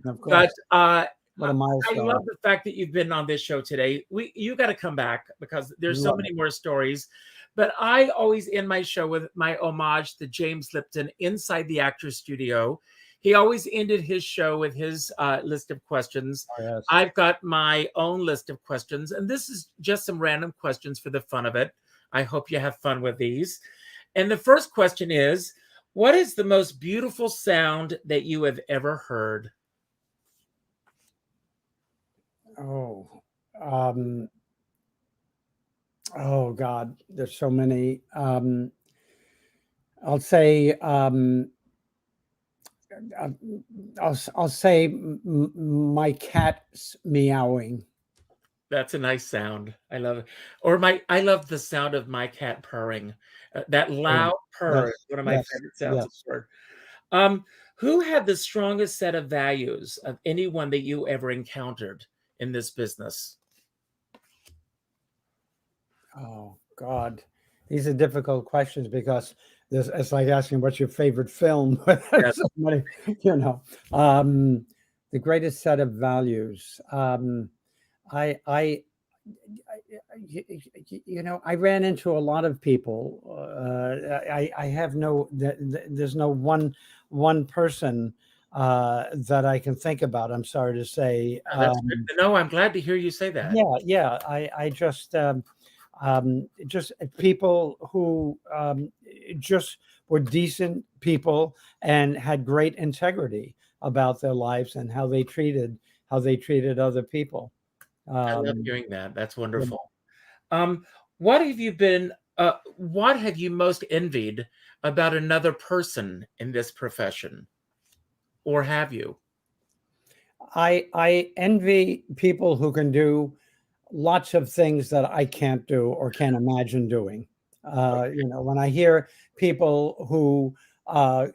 Of course. But what a milestone. I love the fact that you've been on this show today. You got to come back because there's so many more stories. But I always end my show with my homage to James Lipton inside the Actors Studio. He always ended his show with his list of questions. Oh, yes. I've got my own list of questions, and this is just some random questions for the fun of it. I hope you have fun with these. And the first question is, what is the most beautiful sound that you have ever heard? Oh God, there's so many. I'll say I'll say my cat's meowing. That's a nice sound. I love it. I love the sound of my cat purring. That loud purr is Yes, one of my yes, favorite sounds of yes. bird. Um, who had the strongest set of values of anyone that you ever encountered in this business? Oh God, these are difficult questions because it's like asking what's your favorite film. Yes. Somebody, you know, um, the greatest set of values. I I ran into a lot of people. I have no, there's no one person that I can think about. I'm sorry to say. Oh, that's good to know. I'm glad to hear you say that. Yeah. I just people who just were decent people and had great integrity about their lives and how they treated other people. I love Um, hearing that. That's you know, wonderful. Um, what have you most envied about another person in this profession? Or have you? I envy people who can do lots of things that I can't do or can't imagine doing. When I hear people who are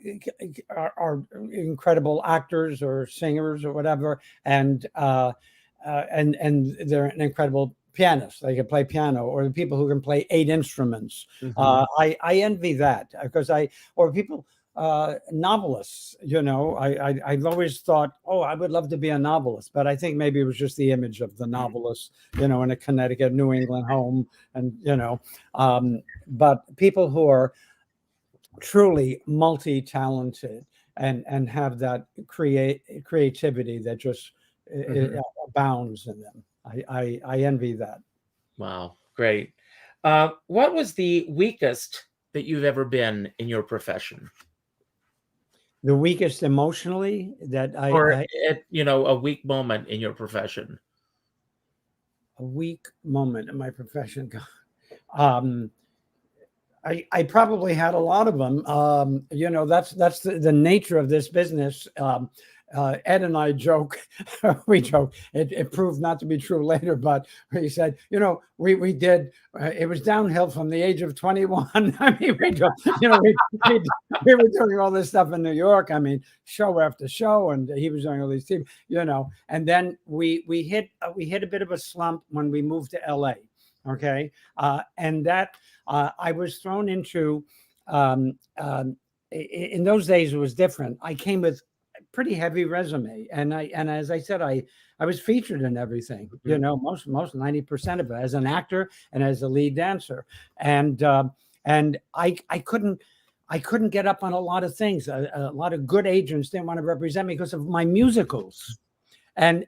incredible actors or singers or whatever, and they're an incredible pianist, they can play piano, or the people who can play 8 instruments. Mhm. I envy that because or people novelists. I've always thought, oh, I would love to be a novelist, but I think maybe it was just the image of the novelist, in a Connecticut, New England home, and but people who are truly multi-talented and have that creativity that just Mhm. abounds in them. I envy that. Wow, great. What was the weakest that you've ever been in your profession? The weakest emotionally that Or I a weak moment in your profession? a weak moment in my profession. Um, I probably had a lot of them. That's the nature of this business. Ed and I joke, we joke. It proved not to be true later, but he said, we did. It was downhill from the age of 21. I mean, we were doing all this stuff in New York. I mean, show after show, and he was doing all these things. And then we hit a bit of a slump when we moved to LA. Okay, and that. I was thrown into, in those days it was different. I came with a pretty heavy resume, and as I said, I was featured in everything. Most 90% of it as an actor and as a lead dancer, and I couldn't get up on a lot of things. A lot of good agents didn't want to represent me because of my musicals, and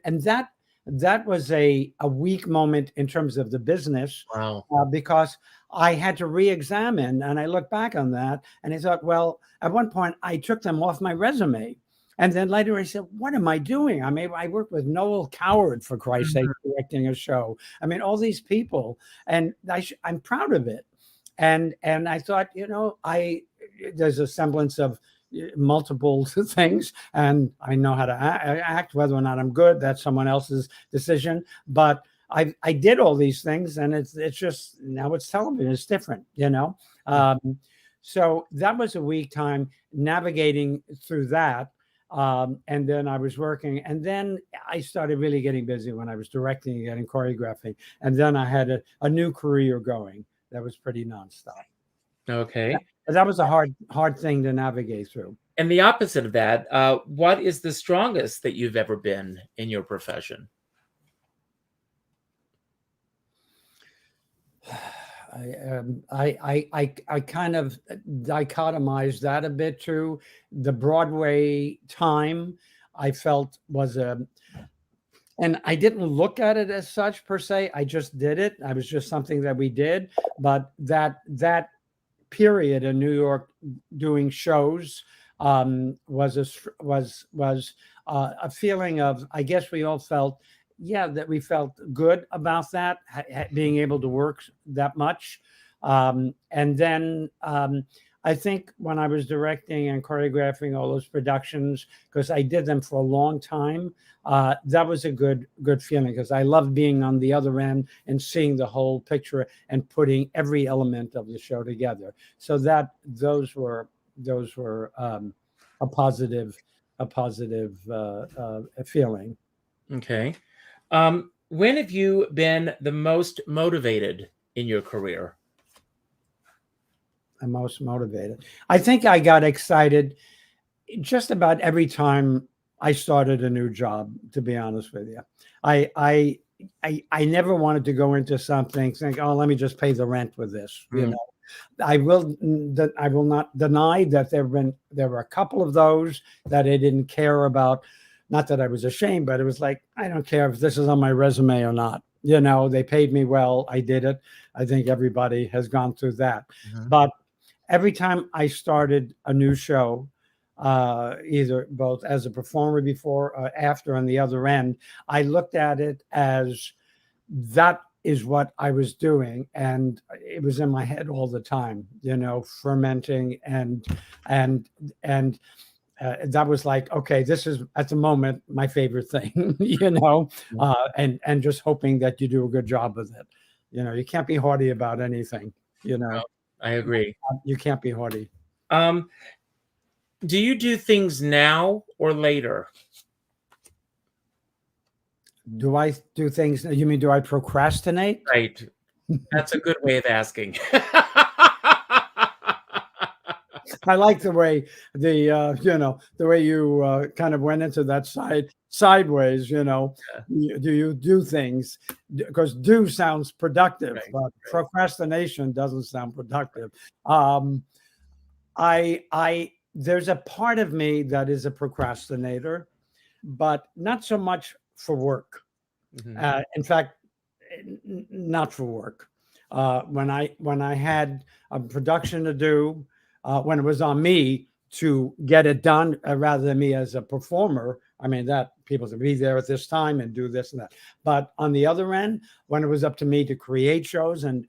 that was a weak moment in terms of the business. Wow. Because I had to re-examine, and I look back on that, and I thought, well, at one point I took them off my resume, and then later I said, what am I doing? I mean, I worked with Noel Coward, for Christ's sake, directing a show. I mean, all these people, and I'm proud of it. And I thought, there's a semblance of multiple things, and I know how to act. Whether or not I'm good, that's someone else's decision. But I did all these things, and it's just, now it's television. It's different, So that was a weak time navigating through that. And then I was working, and then I started really getting busy when I was directing again and choreographing. And then I had a new career going that was pretty nonstop. Okay. But that was a hard thing to navigate through. And the opposite of that, what is the strongest that you've ever been in your profession? I kind of dichotomized that a bit too. The Broadway time I felt was and I didn't look at it as such per se. I just did it. I was just something that we did. But that period in New York doing shows was a feeling of, I guess we all felt, that we felt good about that, being able to work that much. And then I I think when I was directing and choreographing all those productions, because I did them for a long time, that was a good feeling, because I loved being on the other end and seeing the whole picture and putting every element of the show together. So those were a positive feeling. Okay. When have you been the most motivated in your career? The most motivated. I think I got excited just about every time I started a new job, to be honest with you. I never wanted to go into something think, oh, let me just pay the rent with this. You know, I will not deny that there were a couple of those that I didn't care about. Not that I was ashamed, but it was like, I don't care if this is on my resume or not. You know, they paid me well. I did it. I think everybody has gone through that. But every time I started a new show, either both as a performer before or after on the other end, I looked at it as that is what I was doing, and it was in my head all the time, you know, fermenting and that was like, okay, this is at the moment my favorite thing, you know, and just hoping that you do a good job with it. You know, you can't be haughty about anything, you know. No, I agree. You can't be haughty. Do you do things now or later? Do I do things? You mean, do I procrastinate? Right. That's a good way of asking. I like the way the way you kind of went into that sideways. You know, do you do things? Because do sounds productive, but procrastination doesn't sound productive. There's a part of me that is a procrastinator, but not so much for work. In fact, not for work. When I had a production to do, when it was on me to get it done, rather than me as a performer, I mean, that people to be there at this time and do this and that. But on the other end, when it was up to me to create shows and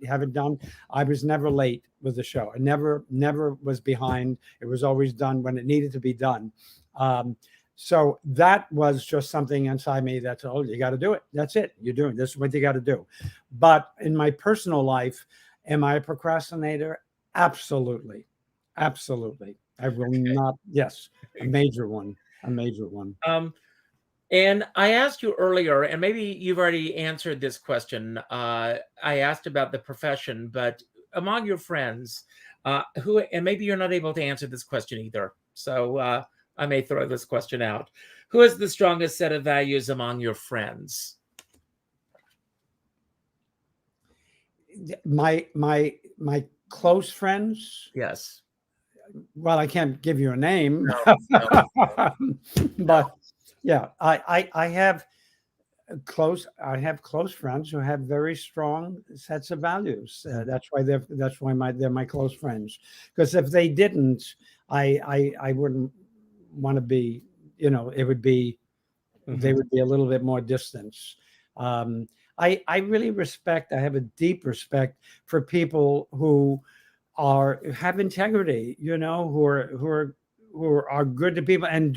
have it done, I was never late with the show. I never was behind. It was always done when it needed to be done. So that was just something inside me that's, oh, you got to do it. That's it. You're doing this is what you got to do. But in my personal life, am I a procrastinator? Absolutely. Absolutely. I will not. Yes. A major one. And I asked you earlier, and maybe you've already answered this question. I asked about the profession, but among your friends, who, and maybe you're not able to answer this question either. So, I may throw this question out. Who has the strongest set of values among your friends? My close friends. Yes. Well, I can't give you a name, No. but yeah, I have close friends who have very strong sets of values. That's why they're my close friends. Because if they didn't, I wouldn't want to be, you know, it would be, they would be a little bit more distance. I really respect, I have a deep respect for people who have integrity, you know, who are good to people and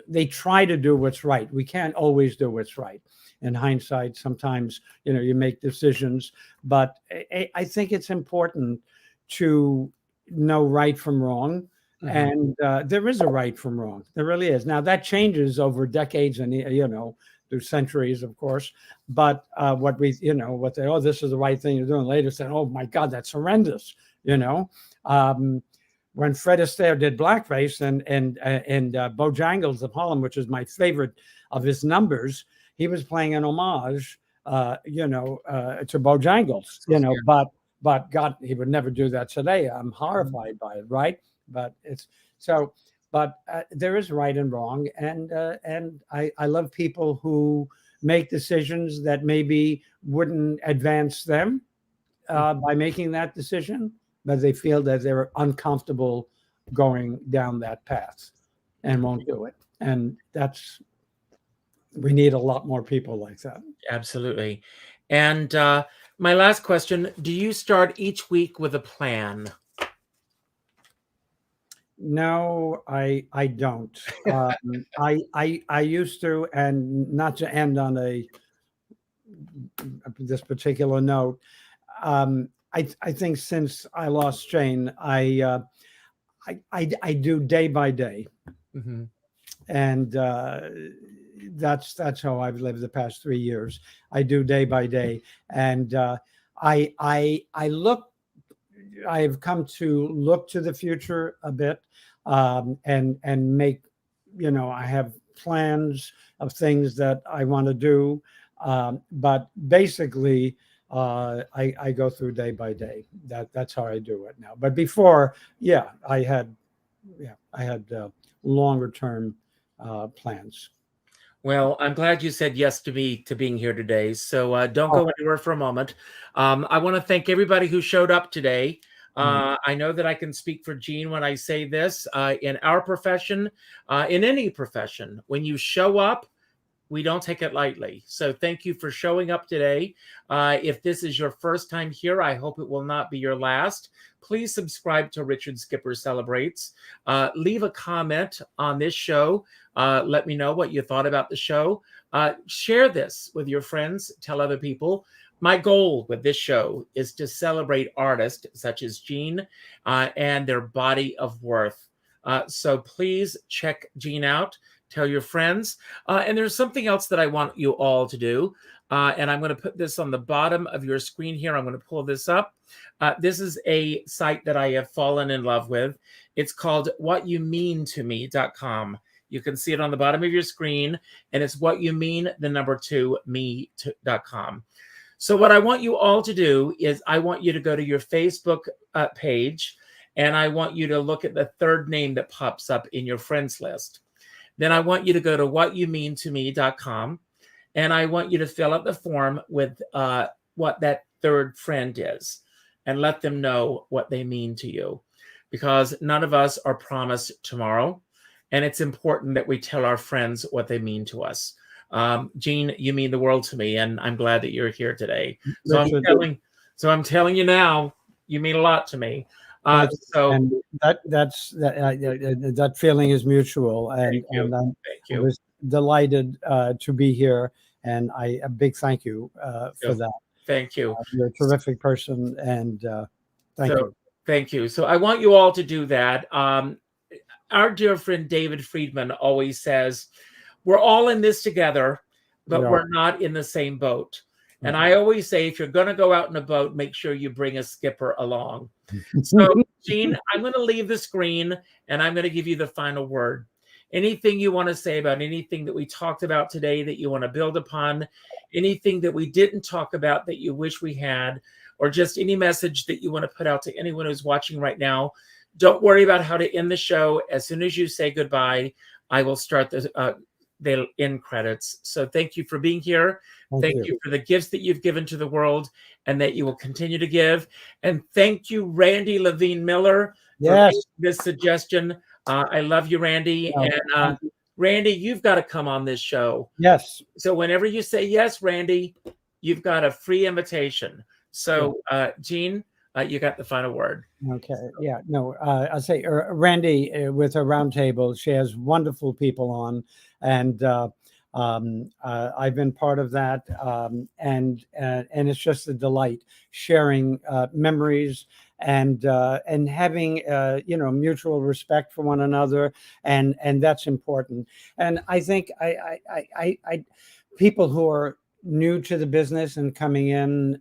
they try to do what's right. We can't always do what's right. In hindsight, sometimes, you know, you make decisions, but I think it's important to know right from wrong. And there is a right from wrong. There really is. Now that changes over decades and, you know, through centuries, of course. But this is the right thing to do. And later said, oh my God, that's horrendous. You know, when Fred Astaire did blackface and Bojangles of Harlem, which is my favorite of his numbers, he was playing an homage, to Bojangles, you know, but God, he would never do that today. I'm horrified by it. Right. But it's so, but there is right and wrong. And I love people who make decisions that maybe wouldn't advance them by making that decision, but they feel that they're uncomfortable going down that path and won't do it. And we need a lot more people like that. Absolutely. And my last question, do you start each week with a plan? No, I don't. I used to, and not to end on this particular note. I think since I lost Jane, I do day by day, Mhm. and that's how I've lived the past 3 years. I do day by day, and I look. I've come to look to the future a bit, and make, I have plans of things that I want to do, but basically, I go through day by day. That's how I do it now. But before, yeah, I had longer term plans. Well, I'm glad you said yes to me to being here today. So don't Oh, go anywhere for a moment. I want to thank everybody who showed up today. mm, I know that I can speak for Gene when I say this. In our profession, in any profession, when you show up, we don't take it lightly. So thank you for showing up today. If this is your first time here, I hope it will not be your last. Please subscribe to Richard Skipper Celebrates. Leave a comment on this show. Let me know what you thought about the show. Share this with your friends. Tell other people. My goal with this show is to celebrate artists such as Gene and their body of worth. So please check Gene out. Tell your friends. And there's something else that I want you all to do. And I'm going to put this on the bottom of your screen here. I'm going to pull this up. This is a site that I have fallen in love with. It's called whatyoumeantome.com. You can see it on the bottom of your screen, and it's whatyoumean2me.com. So what I want you all to do is I want you to go to your Facebook page, and I want you to look at the third name that pops up in your friends list. Then I want you to go to whatyoumeantome.com, and I want you to fill out the form with what that third friend is, and let them know what they mean to you, because none of us are promised tomorrow, and it's important that we tell our friends what they mean to us. Gene, you mean the world to me, and I'm glad that you're here today. So Richard, I'm telling you now, you mean a lot to me. thank you. So And that feeling is mutual, and thank you. Thank I you. was delighted to be here, and a big thank you for that. Thank you. You're a terrific person, and thank you. Thank you. So I want you all to do that. Our dear friend David Friedman always says, we're all in this together, but we're not in the same boat. And I always say, if you're going to go out in a boat, make sure you bring a skipper along. So, Gene, I'm going to leave the screen, and I'm going to give you the final word. Anything you want to say about anything that we talked about today that you want to build upon, anything that we didn't talk about that you wish we had, or just any message that you want to put out to anyone who's watching right now. Don't worry about how to end the show. As soon as you say goodbye, I will start the end credits. So thank you for being here. Thank you for the gifts that you've given to the world and that you will continue to give. And thank you, Randy Levine Miller, for making this suggestion. I love you, Randy. And Randy, you've got to come on this show. Yes. So whenever you say yes, Randy, you've got a free invitation. So, Gene, you got the final word. Okay. Yeah. No, I'll say Randy with her roundtable. She has wonderful people on, and I've been part of that, and it's just a delight sharing memories and having mutual respect for one another, and that's important. And I think I people who are new to the business and coming in.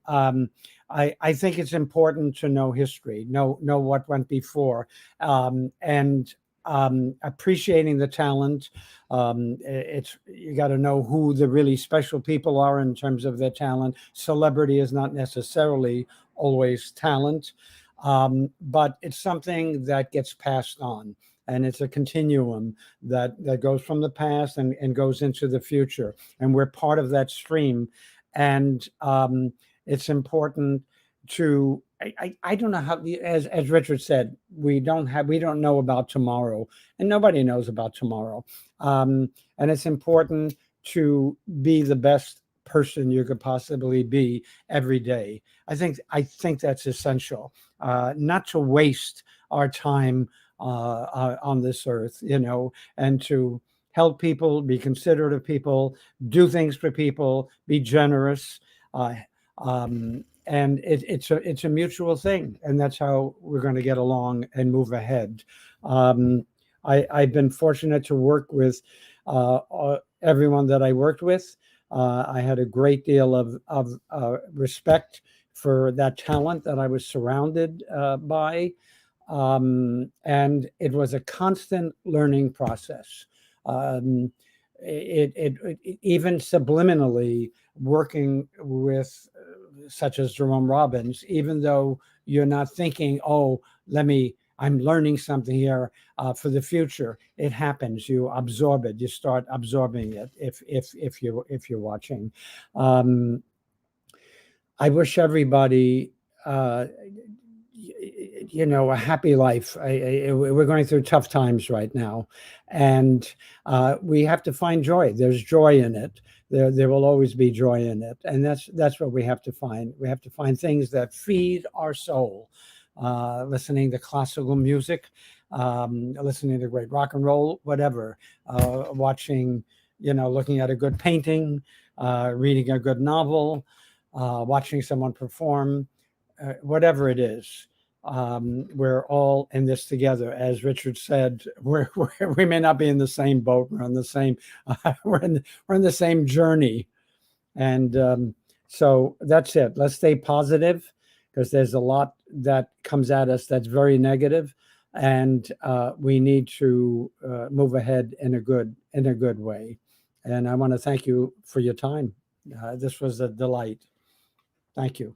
I think it's important to know history, know what went before, and appreciating the talent. You got to know who the really special people are in terms of their talent. Celebrity is not necessarily always talent, but it's something that gets passed on. And it's a continuum that goes from the past and goes into the future. And we're part of that stream. And it's important to, I don't know how, as Richard said, we don't know about tomorrow, and nobody knows about tomorrow. And it's important to be the best person you could possibly be every day. I think that's essential, not to waste our time on this earth, and to help people, be considerate of people, do things for people, be generous. And it's a mutual thing, and that's how we're going to get along and move ahead. I've been fortunate to work with everyone that I worked with. I had a great deal of respect for that talent that I was surrounded by, and it was a constant learning process. Even subliminally working with such as Jerome Robbins, even though you're not thinking, oh, I'm learning something here for the future. It happens. You absorb it. You start absorbing it if you're watching. I wish everybody a happy life. We're going through tough times right now, and we have to find joy. There's joy in it. There will always be joy in it, and that's what we have to find. We have to find things that feed our soul. Listening to classical music, listening to great rock and roll, whatever. Watching, looking at a good painting, reading a good novel, watching someone perform, whatever it is. We're all in this together. As Richard said, we may not be in the same boat. We're on the same. We're in the same journey, and so that's it. Let's stay positive, because there's a lot that comes at us that's very negative, and we need to move ahead in a good way. And I want to thank you for your time. This was a delight. Thank you.